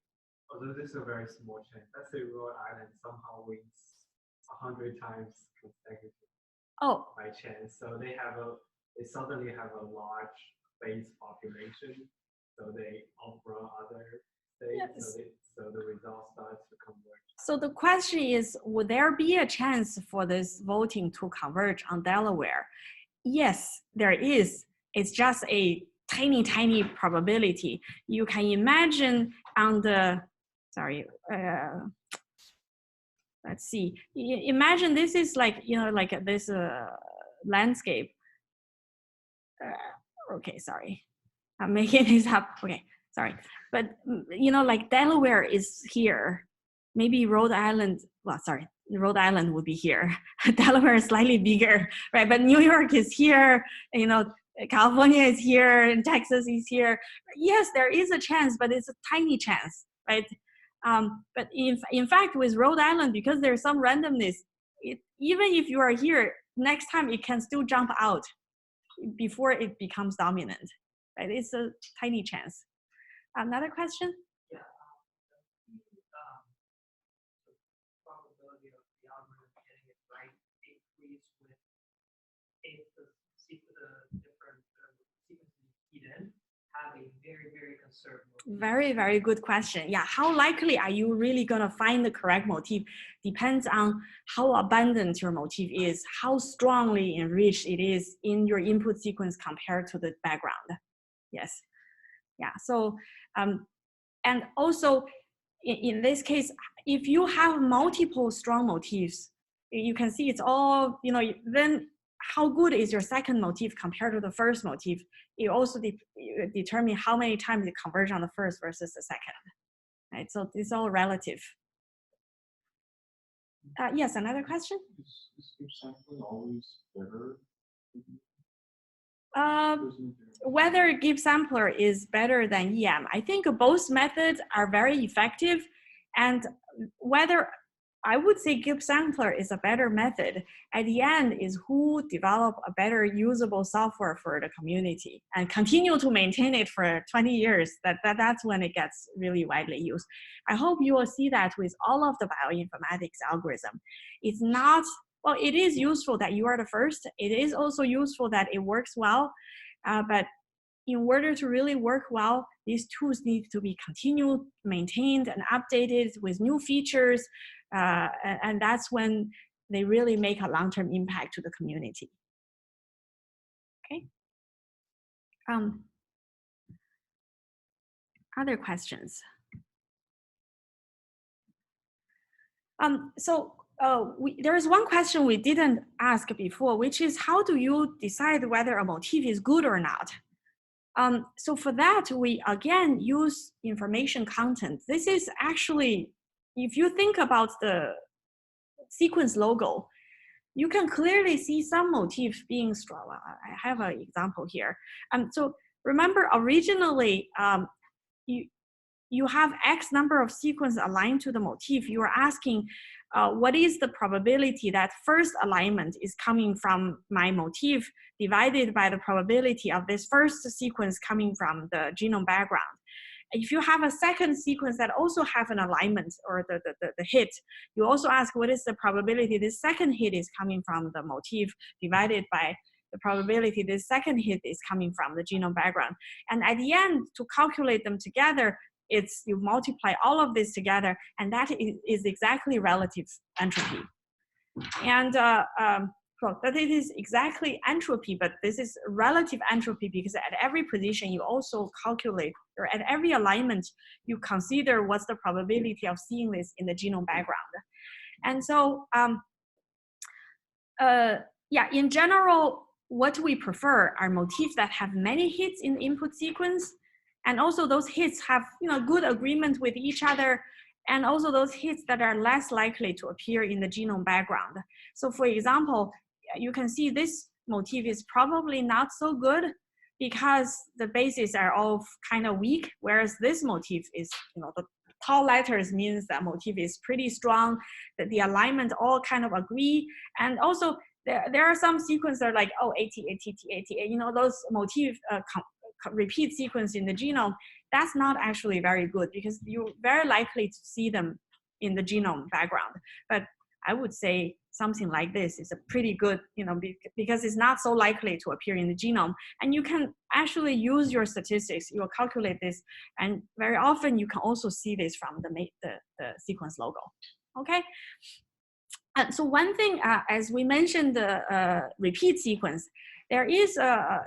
although this is a very small chance, let's say Rhode Island somehow wins 100 times consecutively by chance. So they suddenly have a large base population. So they outrun other states. Yes. So the results start to converge. So the question is, would there be a chance for this voting to converge on Delaware? Yes, there is. It's just a tiny, tiny probability. You can imagine on the, sorry, let's see. Imagine this is like, you know, like this landscape. Okay, sorry. I'm making this up. Okay, sorry. But, you know, like Delaware is here. Maybe Rhode Island, well, sorry, Rhode Island would be here. Delaware is slightly bigger, right? But New York is here, you know, California is here, and Texas is here. Yes, there is a chance, but it's a tiny chance, right? But in fact, with Rhode Island, because there's some randomness, even if you are here, next time it can still jump out before it becomes dominant, right? It's a tiny chance. Another question? Yeah. The probability of the algorithm getting it right increase with the different sequences you feed in have a very, very conserved motif. Very, very good question. Yeah, how likely are you really gonna find the correct motif? Depends on how abundant your motif is, how strongly enriched it is in your input sequence compared to the background. Yes, yeah, so, and also in this case, if you have multiple strong motifs, you can see it's all, you know, then how good is your second motif compared to the first motif? It also determine how many times it converge on the first versus the second, right? So it's all relative. Yes, another question? Is sampling always better? Whether Gibbs sampler is better than EM, I think both methods are very effective, and whether I would say Gibbs sampler is a better method at the end is who develop a better usable software for the community and continue to maintain it for 20 years. That's when it gets really widely used. I hope you will see that with all of the bioinformatics algorithm. It's not, well, it is useful that you are the first. It is also useful that it works well, but in order to really work well, these tools need to be continued, maintained, and updated with new features, and that's when they really make a long-term impact to the community. Okay. Other questions? There is one question we didn't ask before, which is how do you decide whether a motif is good or not? So for that, we again use information content. This is actually, if you think about the sequence logo, you can clearly see some motifs being strong. I have an example here. So remember originally, you have X number of sequences aligned to the motif, you are asking what is the probability that first alignment is coming from my motif divided by the probability of this first sequence coming from the genome background. If you have a second sequence that also have an alignment or the hit, you also ask what is the probability this second hit is coming from the motif divided by the probability this second hit is coming from the genome background. And at the end, to calculate them together, it's you multiply all of this together, and that is exactly relative entropy. And well, that it is exactly entropy, but this is relative entropy because at every position you also calculate, or at every alignment you consider what's the probability of seeing this in the genome background. And so, yeah, in general, what we prefer are motifs that have many hits in the input sequence, and also those hits have good agreement with each other, and also those hits that are less likely to appear in the genome background. So for example, you can see this motif is probably not so good because the bases are all kind of weak, whereas this motif is, the tall letters means that motif is pretty strong, that the alignment all kind of agree. And also there are some sequences that are like, oh, AT, AT, AT, those motif repeat sequence in the genome, that's not actually very good because you're very likely to see them in the genome background. But I would say something like this is a pretty good, because it's not so likely to appear in the genome. And you can actually use your statistics, you'll calculate this, and very often you can also see this from the sequence logo, okay? And so one thing, as we mentioned, the repeat sequence, there is a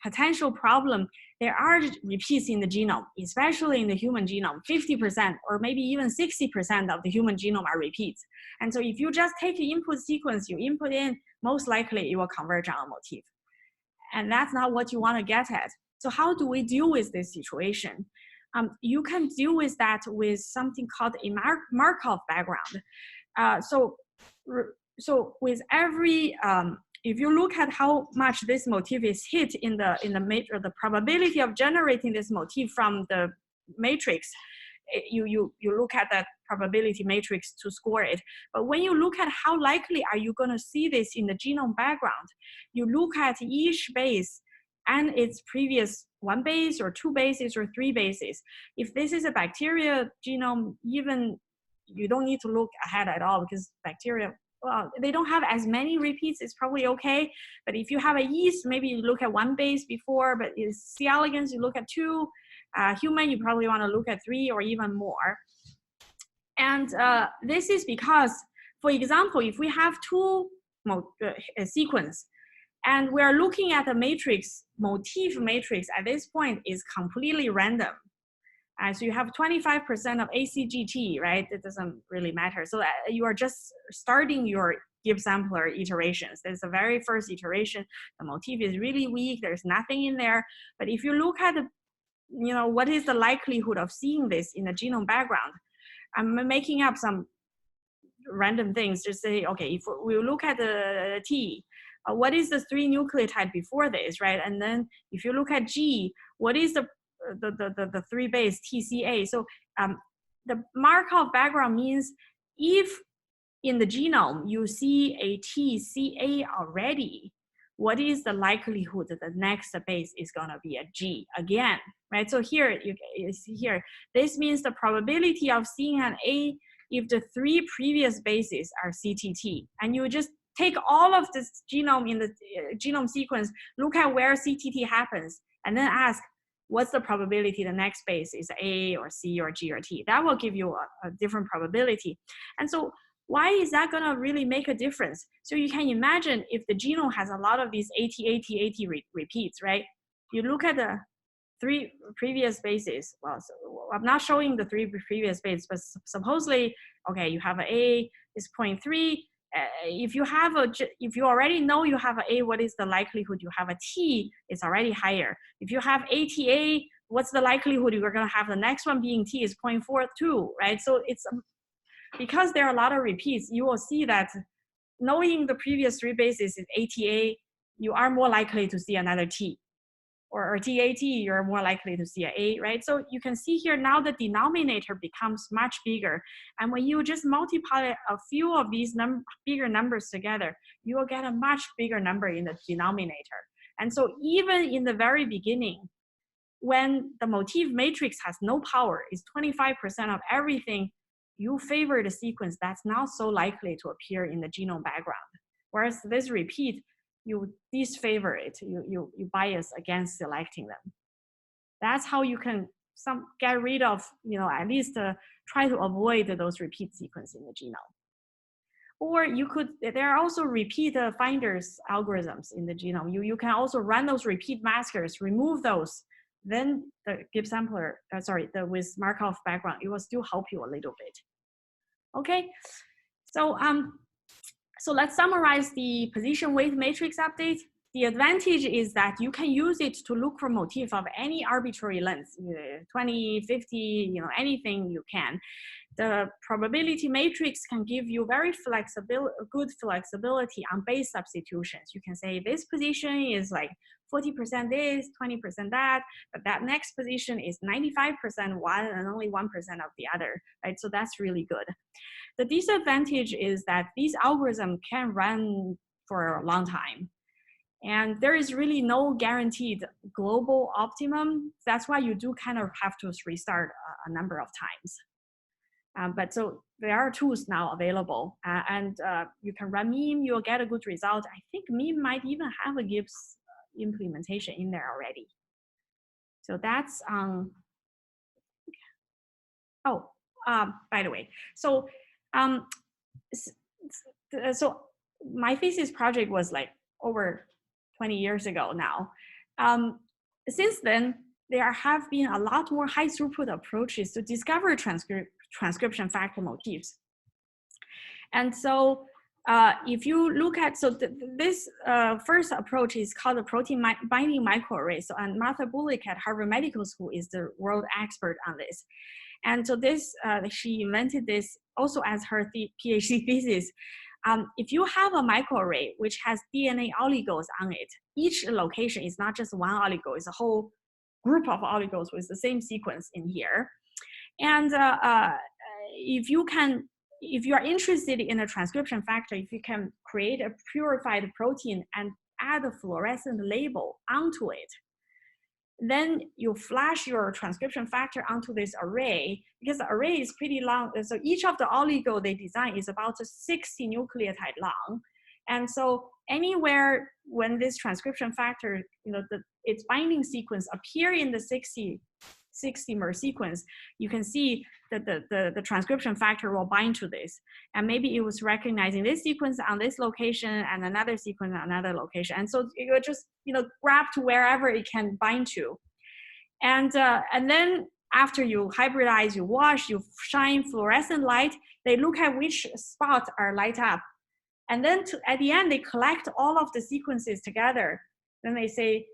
potential problem. There are repeats in the genome, especially in the human genome. 50% or maybe even 60% of the human genome are repeats. And so if you just take the input sequence, you input in, most likely it will converge on a motif. And that's not what you want to get at. So how do we deal with this situation? You can deal with that with something called a Markov background. So with every if you look at how much this motif is hit in the probability of generating this motif from the matrix, you look at that probability matrix to score it. But when you look at how likely are you going to see this in the genome background, you look at each base and its previous 1 base or 2 bases or 3 bases. If this is a bacteria genome, even you don't need to look ahead at all because bacteria, well, they don't have as many repeats, it's probably okay. But if you have a yeast, maybe you look at 1 base before, but is C. elegans, you look at 2. Human, you probably want to look at 3 or even more. And this is because, for example, if we have 2 sequence, and we're looking at a matrix, motif matrix at this point is completely random. So you have 25% of ACGT, right? It doesn't really matter. So you are just starting your Gibbs sampler iterations. There's the very first iteration. The motif is really weak. There's nothing in there. But if you look at, what is the likelihood of seeing this in the genome background? I'm making up some random things. Just say, okay, if we look at the T, what is the 3 nucleotide before this, right? And then if you look at G, what is the 3 base TCA? So the Markov background means if in the genome you see a TCA already, what is the likelihood that the next base is going to be a G again, right? So here you see here, this means the probability of seeing an A if the 3 previous bases are CTT, and you just take all of this genome in the genome sequence, look at where CTT happens, and then ask, what's the probability the next base is A or C or G or T? That will give you a different probability. And so why is that going to really make a difference? So you can imagine if the genome has a lot of these AT repeats, right? You look at the 3 previous bases. Well, so I'm not showing the 3 previous bases, but supposedly, okay, you have an A is 0.3. If you already know you have an A, what is the likelihood you have a T? It's already higher. If you have ATA, what's the likelihood you're going to have the next one being T is 0.42, right? So it's because there are a lot of repeats, you will see that knowing the previous 3 bases is ATA, you are more likely to see another T. or TAT, you're more likely to see an 8, right? So you can see here now the denominator becomes much bigger. And when you just multiply a few of these bigger numbers together, you will get a much bigger number in the denominator. And so even in the very beginning, when the motif matrix has no power, is 25% of everything, you favor the sequence that's not so likely to appear in the genome background. Whereas this repeat, you disfavor it, you bias against selecting them. That's how you can get rid of, at least try to avoid those repeat sequences in the genome. Or you could, there are also repeat finders algorithms in the genome. You can also run those repeat maskers, remove those, then the Gibbs sampler, with Markov background, it will still help you a little bit. Okay, so so let's summarize the position weight matrix update. The advantage is that you can use it to look for motif of any arbitrary length, 20, 50, anything you can. The probability matrix can give you very good flexibility on base substitutions. You can say this position is like 40% this, 20% that, but that next position is 95% one and only 1% of the other, right? So that's really good. The disadvantage is that these algorithms can run for a long time. And there is really no guaranteed global optimum. That's why you do kind of have to restart a number of times. But so there are tools now available, and you can run MEME, you'll get a good result. I think MEME might even have a Gibbs implementation in there already. So that's, by the way, so so my thesis project was like over 20 years ago now. Since then, there have been a lot more high throughput approaches to discover transcription factor motifs. And so if you look at, this first approach is called the protein binding microarray. So, and Martha Bullock at Harvard Medical School is the world expert on this. And so this, she invented this also as her PhD thesis. If you have a microarray which has DNA oligos on it, each location is not just one oligo, it's a whole group of oligos with the same sequence in here. And if you are interested in a transcription factor, if you can create a purified protein and add a fluorescent label onto it, then you flash your transcription factor onto this array, because the array is pretty long. So each of the oligo they design is about 60 nucleotide long. And so anywhere when this transcription factor, its binding sequence appear in the 60-mer sequence, you can see that the transcription factor will bind to this. And maybe it was recognizing this sequence on this location and another sequence on another location. And so it will just, grab to wherever it can bind to. And then after you hybridize, you wash, you shine fluorescent light, they look at which spots are light up. And then at the end, they collect all of the sequences together. Then they say,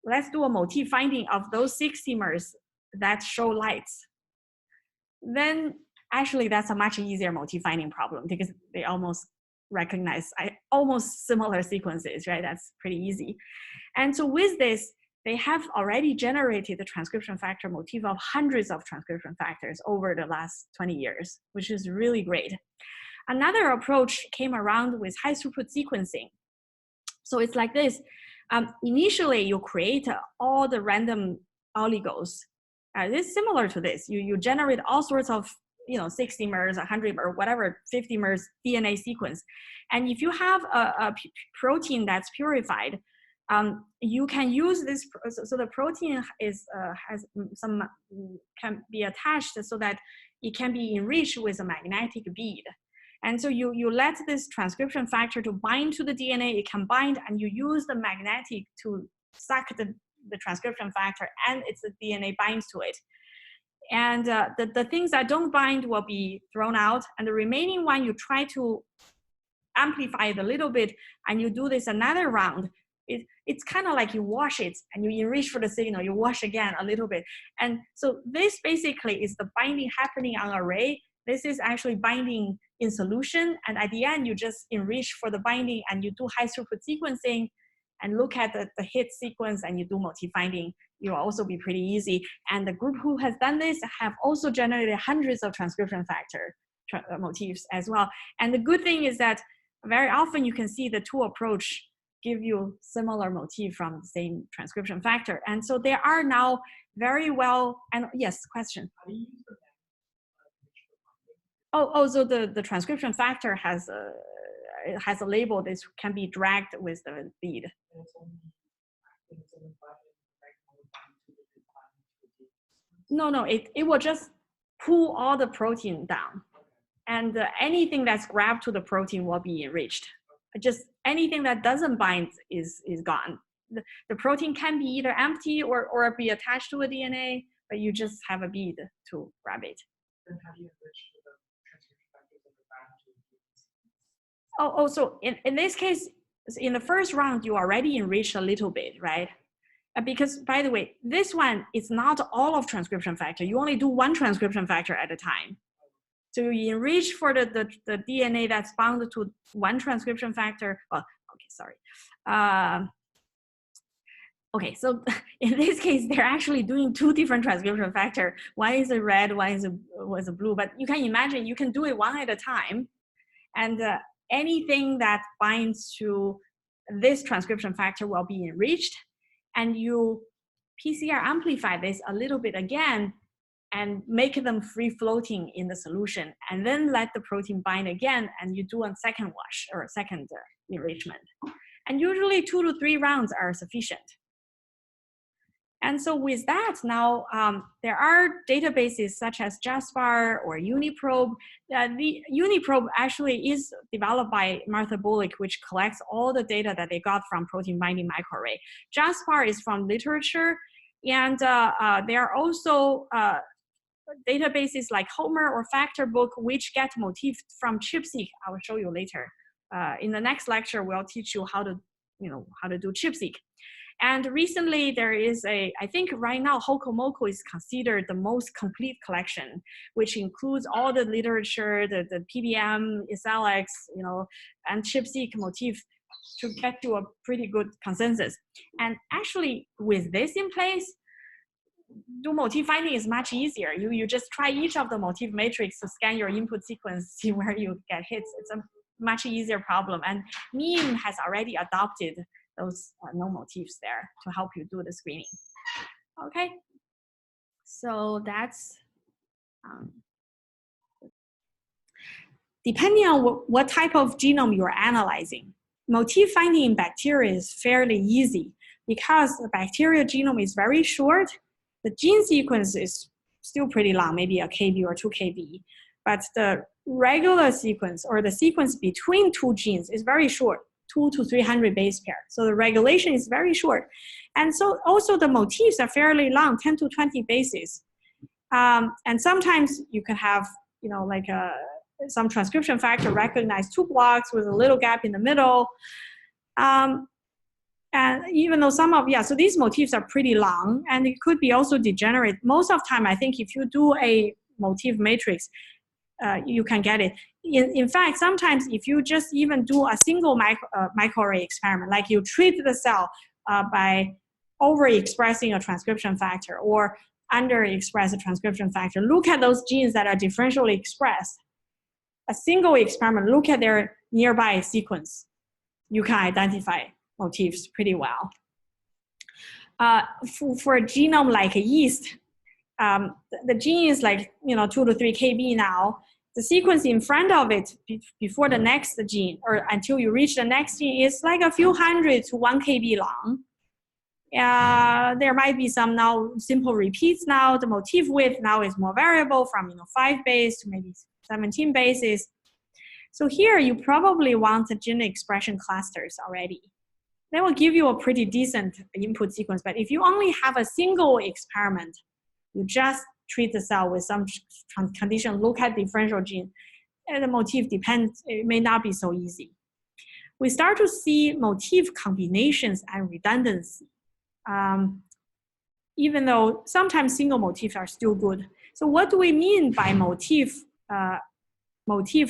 let's do a motif finding of those 60-mers that show lights. Then actually that's a much easier motif finding problem because they almost recognize almost similar sequences, right? That's pretty easy. And so with this, they have already generated the transcription factor motif of hundreds of transcription factors over the last 20 years, which is really great. Another approach came around with high throughput sequencing. So it's like this. Initially, you create all the random oligos. This is similar to this. You generate all sorts of 60 mers, 100 or whatever, 50 mers DNA sequence. And if you have a protein that's purified, you can use this. So the protein can be attached so that it can be enriched with a magnetic bead. And so you let this transcription factor to bind to the DNA, it can bind, and you use the magnetic to suck the transcription factor, and the DNA binds to it. And the things that don't bind will be thrown out, and the remaining one you try to amplify it a little bit, and you do this another round. It's kind of like you wash it and you enrich for the signal, you wash again a little bit. And so this basically is the binding happening on array. This is actually binding in solution. And at the end, you just enrich for the binding and you do high throughput sequencing. and look at the hit sequence and you do motif finding, you'll also be pretty easy. And the group who has done this have also generated hundreds of transcription factor motifs as well. And the good thing is that very often you can see the two approach give you similar motif from the same transcription factor. And so there are now very well, and yes, question. How do you use the So the transcription factor has a label that can be dragged with the bead. No, it will just pull all the protein down. And anything that's grabbed to the protein will be enriched. Just anything that doesn't bind is gone. The protein can be either empty or be attached to a DNA, but you just have a bead to grab it. Then how do you enrich the transcription factors at the back to the So in this case, in the first round, you already enriched a little bit, right? Because by the way, this one is not all of transcription factor. You only do one transcription factor at a time. So you enrich for the DNA that's bound to one transcription factor. Well, okay, sorry. Okay, so in this case, they're actually doing two different transcription factor. One is a red, one is a blue. But you can imagine you can do it one at a time, and anything that binds to this transcription factor will be enriched, and you PCR amplify this a little bit again, and make them free floating in the solution, and then let the protein bind again, and you do a second wash or a second enrichment. And usually 2 to 3 rounds are sufficient. And so with that, now there are databases such as JASPAR or UniProbe. The UniProbe actually is developed by Martha Bullock, which collects all the data that they got from protein binding microarray. JASPAR is from literature, and there are also databases like Homer or FactorBook, which get motifs from ChIP-seq. I will show you later. In the next lecture, we'll teach you how to do ChIP-seq. And recently there is I think right now HOCO-MOCO is considered the most complete collection, which includes all the literature, the PBM, SLX, and ChIP-seq motif to get to a pretty good consensus. And actually with this in place, do motif finding is much easier. You just try each of the motif matrix to scan your input sequence, see where you get hits. It's a much easier problem. And MEAN has already adopted those no motifs there to help you do the screening. Okay, so that's, depending on what type of genome you're analyzing, motif finding in bacteria is fairly easy because the bacterial genome is very short. The gene sequence is still pretty long, maybe a kb or 2 kb, but the regular sequence or the sequence between two genes is very short, 2 to 300 base pair. So the regulation is very short. And so also the motifs are fairly long, 10 to 20 bases. And sometimes you can have, like some transcription factor recognize 2 blocks with a little gap in the middle. And even though so these motifs are pretty long, and it could be also degenerate. Most of the time, I think if you do a motif matrix, you can get it. In fact, sometimes if you just even do a single microarray experiment, like you treat the cell by overexpressing a transcription factor or underexpress a transcription factor, look at those genes that are differentially expressed. A single experiment, look at their nearby sequence. You can identify motifs pretty well. For a genome like yeast, the gene is like 2 to 3 kb now. The sequence in front of it before the next gene or until you reach the next gene is like a few hundred to 1 kb long. There might be some now simple repeats now. The motif width now is more variable from 5 base to maybe 17 bases. So here you probably want the gene expression clusters already. They will give you a pretty decent input sequence. But if you only have a single experiment, you just treat the cell with some condition, look at differential gene, and the motif depends, it may not be so easy. We start to see motif combinations and redundancy, even though sometimes single motifs are still good. So what do we mean by motif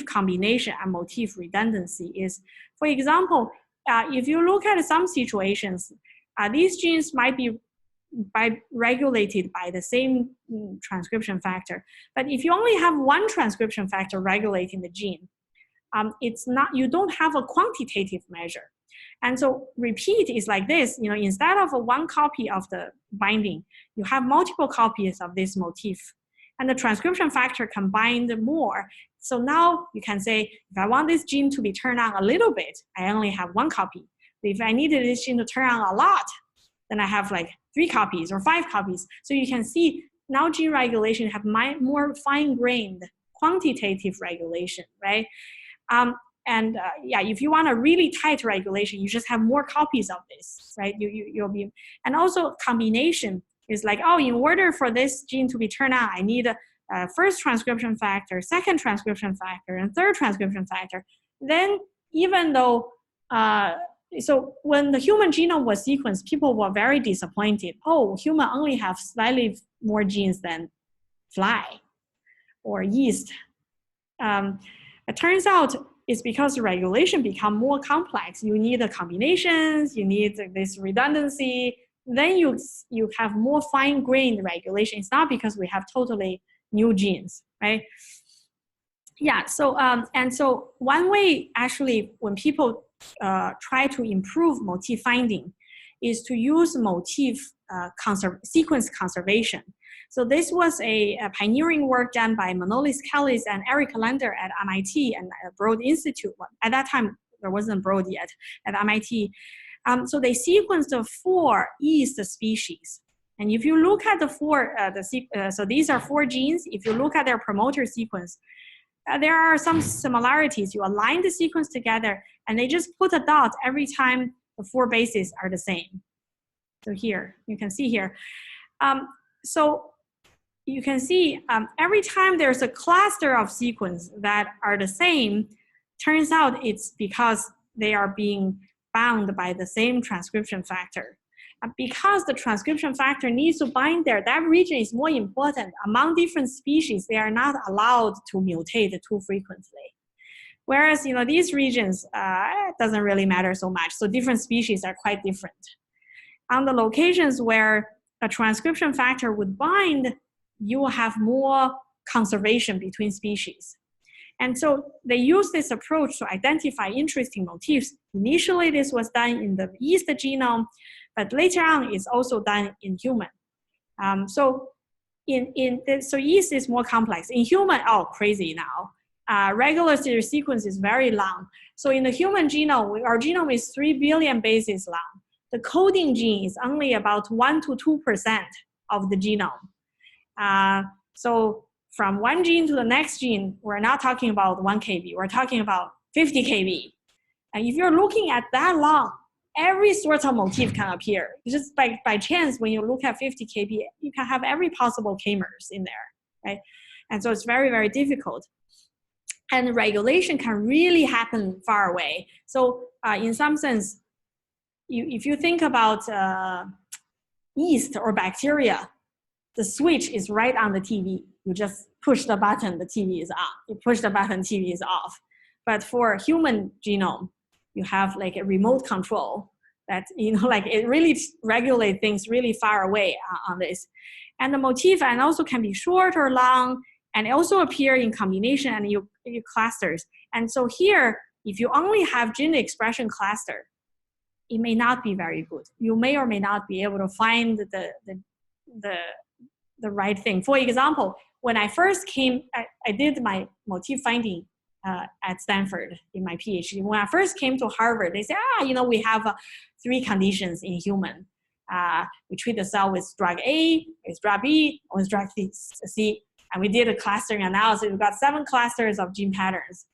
combination and motif redundancy is, for example, if you look at some situations, these genes might be regulated by the same transcription factor. But if you only have one transcription factor regulating the gene, it's not, you don't have a quantitative measure. And so repeat is like this, you know, instead of one copy of the binding, you have multiple copies of this motif. And the transcription factor combined more. So now you can say, if I want this gene to be turned on a little bit, I only have one copy. But if I needed this gene to turn on a lot, then I have like 3 copies or 5 copies. So you can see now gene regulation have more fine-grained quantitative regulation, right? Yeah, if you want a really tight regulation, you just have more copies of this, right? You'll be, and also combination is like, oh, in order for this gene to be turned on, I need a first transcription factor, second transcription factor, and third transcription factor. Then even though, so when the human genome was sequenced, people were very disappointed. Oh, human only have slightly more genes than fly or yeast. It turns out it's because regulation become more complex. You need the combinations, you need this redundancy, then you have more fine-grained regulation. It's not because we have totally new genes, right? Yeah, so, and so one way actually when people try to improve motif finding is to use motif sequence conservation. So this was a pioneering work done by Manolis Kellis and Eric Lander at MIT and Broad Institute. At that time, there wasn't Broad yet at MIT. So they sequenced the 4 yeast species. And if you look at the 4, so these are 4 genes. If you look at their promoter sequence, there are some similarities. You align the sequence together and they just put a dot every time the 4 bases are the same. So here, you can see here. So you can see every time there's a cluster of sequence that are the same, turns out it's because they are being bound by the same transcription factor. Because the transcription factor needs to bind there, that region is more important. Among different species, they are not allowed to mutate too frequently. Whereas, you know, these regions, it doesn't really matter so much. So different species are quite different. On the locations where a transcription factor would bind, you will have more conservation between species. And so they use this approach to identify interesting motifs. Initially, this was done in the yeast genome, but later on, it's also done in human. So yeast is more complex. In human, oh, crazy now. Regular sequence is very long. So in the human genome, our genome is 3 billion bases long. The coding gene is only about 1 to 2% of the genome. So from one gene to the next gene, we're not talking about 1 kb, we're talking about 50 kb. And if you're looking at that long, every sort of motif can appear. Just by chance, when you look at 50 kb, you can have every possible k-mers in there, right? And so it's very, very difficult. And regulation can really happen far away. So in some sense, if you think about yeast or bacteria, the switch is right on the TV. You just push the button, the TV is on. You push the button, TV is off. But for human genome, you have like a remote control that, you know, like it really regulates things really far away on this. And the motif and also can be short or long, and also appear in combination and you clusters. And so here, if you only have gene expression cluster, it may not be very good. You may or may not be able to find the right thing. For example, when I first came, I did my motif finding at Stanford in my PhD. When I first came to Harvard, they said, you know, we have 3 conditions in human. We treat the cell with drug A, with drug B, or with drug C. And we did a clustering analysis. We got 7 clusters of gene patterns.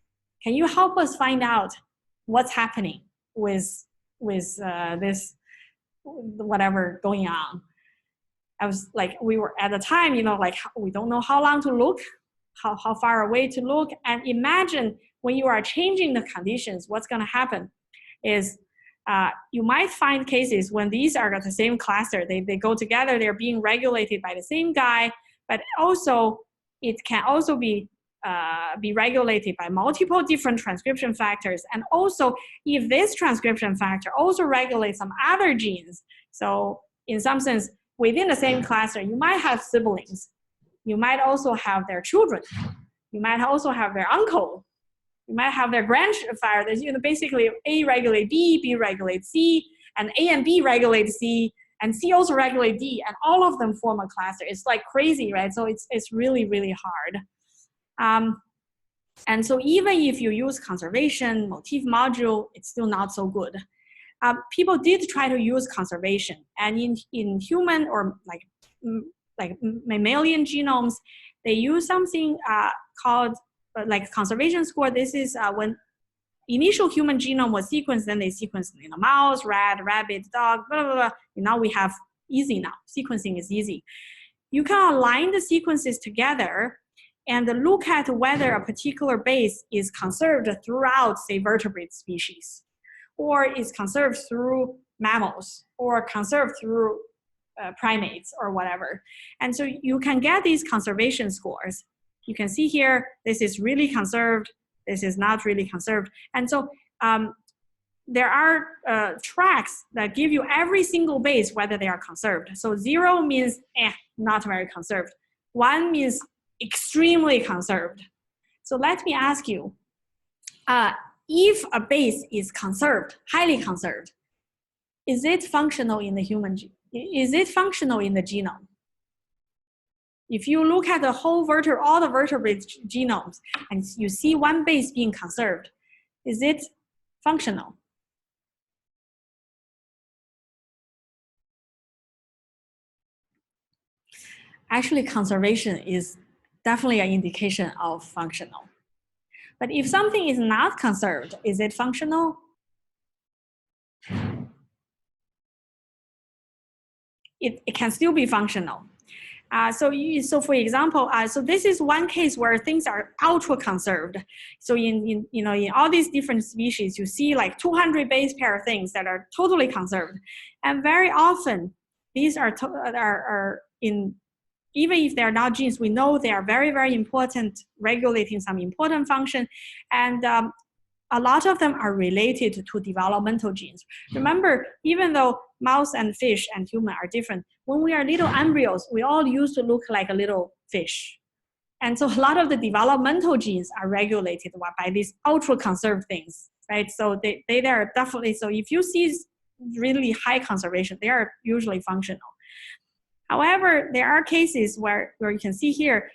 Can you help us find out what's happening with this, whatever going on? I was like, we were at the time, you know, like we don't know how long to look, how far away to look. And imagine when you are changing the conditions, what's going to happen is you might find cases when these are the same cluster, they go together, they're being regulated by the same guy, but also it can also be be regulated by multiple different transcription factors. And also, if this transcription factor also regulates some other genes, so in some sense, within the same cluster, you might have siblings. You might also have their children. You might also have their uncle. You might have their grandfather. Basically, A regulate B, B regulate C, and A and B regulate C, and C also regulate D, and all of them form a cluster. It's like crazy, right? So it's really, really hard. And so even if you use conservation, motif module, it's still not so good. People did try to use conservation, and in human or like mammalian genomes, they use something called like conservation score. This is when initial human genome was sequenced, then they sequenced mouse, rat, rabbit, dog, blah, blah, blah. And now we have easy now. Sequencing is easy. You can align the sequences together and look at whether a particular base is conserved throughout, say, vertebrate species, or is conserved through mammals, or conserved through primates, or whatever. And so you can get these conservation scores. You can see here, this is really conserved, this is not really conserved. And so there are tracks that give you every single base, whether they are conserved. So 0 means not very conserved. 1 means extremely conserved. So let me ask you, if a base is conserved, highly conserved, is it functional in the human genome? Is it functional in the genome? If you look at the whole all the vertebrate genomes, and you see one base being conserved, is it functional? Actually, conservation is definitely an indication of functional. But if something is not conserved, is it functional? It can still be functional. So for example, so this is one case where things are ultra conserved. So in all these different species, you see like 200 base pair of things that are totally conserved, and very often these are in, even if they're not genes, we know they are very, very important, regulating some important function, and a lot of them are related to developmental genes. Remember, even though mouse and fish and human are different, when we are little embryos, we all used to look like a little fish. And so a lot of the developmental genes are regulated by these ultra conserved things, right? So they are definitely, so if you see really high conservation, they are usually functional. However, there are cases where you can see here,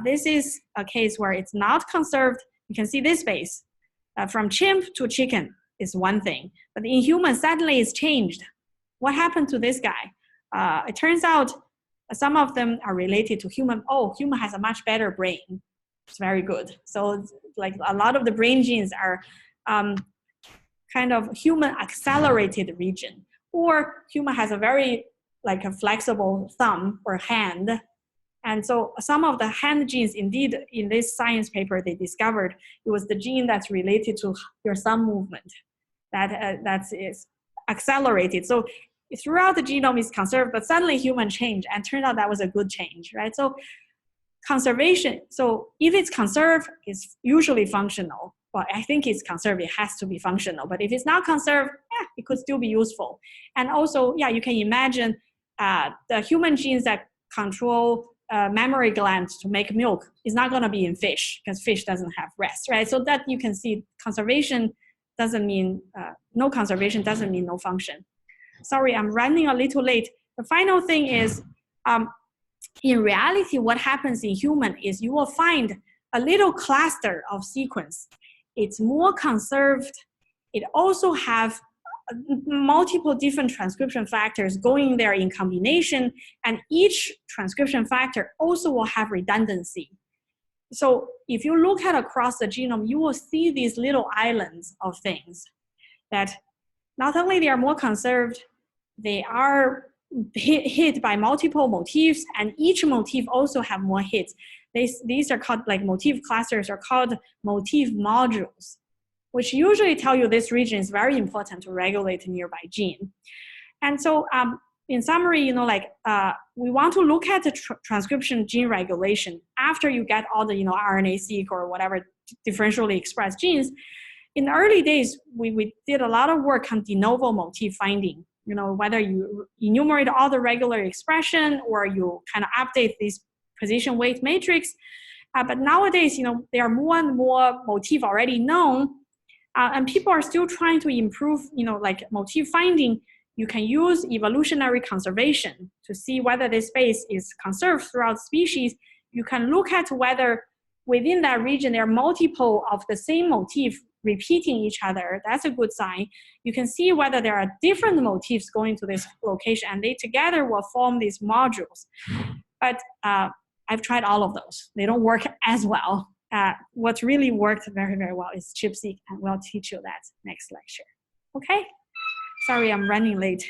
this is a case where it's not conserved. You can see this base. From chimp to chicken is one thing, but in humans, suddenly it's changed. What happened to this guy? It turns out some of them are related to human. Oh, human has a much better brain. It's very good. So like a lot of the brain genes are kind of human accelerated region, or human has a very like a flexible thumb or hand. And so some of the hand genes, indeed, in this science paper, they discovered it was the gene that's related to your thumb movement that is accelerated. So throughout the genome is conserved, but suddenly human changed, and turned out that was a good change, right? So conservation, so if it's conserved, it's usually functional. Well, I think it's conserved, it has to be functional. But if it's not conserved, it could still be useful. And also, you can imagine the human genes that control mammary glands to make milk is not going to be in fish, because fish doesn't have breasts, right? So that you can see conservation doesn't mean, no conservation doesn't mean no function. Sorry, I'm running a little late. The final thing is, in reality, what happens in human is you will find a little cluster of sequence. It's more conserved. It also have multiple different transcription factors going there in combination, and each transcription factor also will have redundancy. So if you look at across the genome, you will see these little islands of things that not only they are more conserved, they are hit by multiple motifs, and each motif also have more hits. These are called, like motif clusters are called motif modules, which usually tell you this region is very important to regulate a nearby gene. And so in summary, we want to look at the transcription gene regulation after you get all the, RNA-seq or whatever differentially expressed genes. In the early days, we did a lot of work on de novo motif finding, whether you enumerate all the regular expression or you kind of update this position weight matrix. But nowadays, there are more and more motif already known, and people are still trying to improve, like motif finding. You can use evolutionary conservation to see whether this space is conserved throughout species. You can look at whether within that region there are multiple of the same motif repeating each other. That's a good sign. You can see whether there are different motifs going to this location, and they together will form these modules. But I've tried all of those. They don't work as well. What really worked very, very well is ChIP-seq, and we'll teach you that next lecture. Okay? Sorry, I'm running late.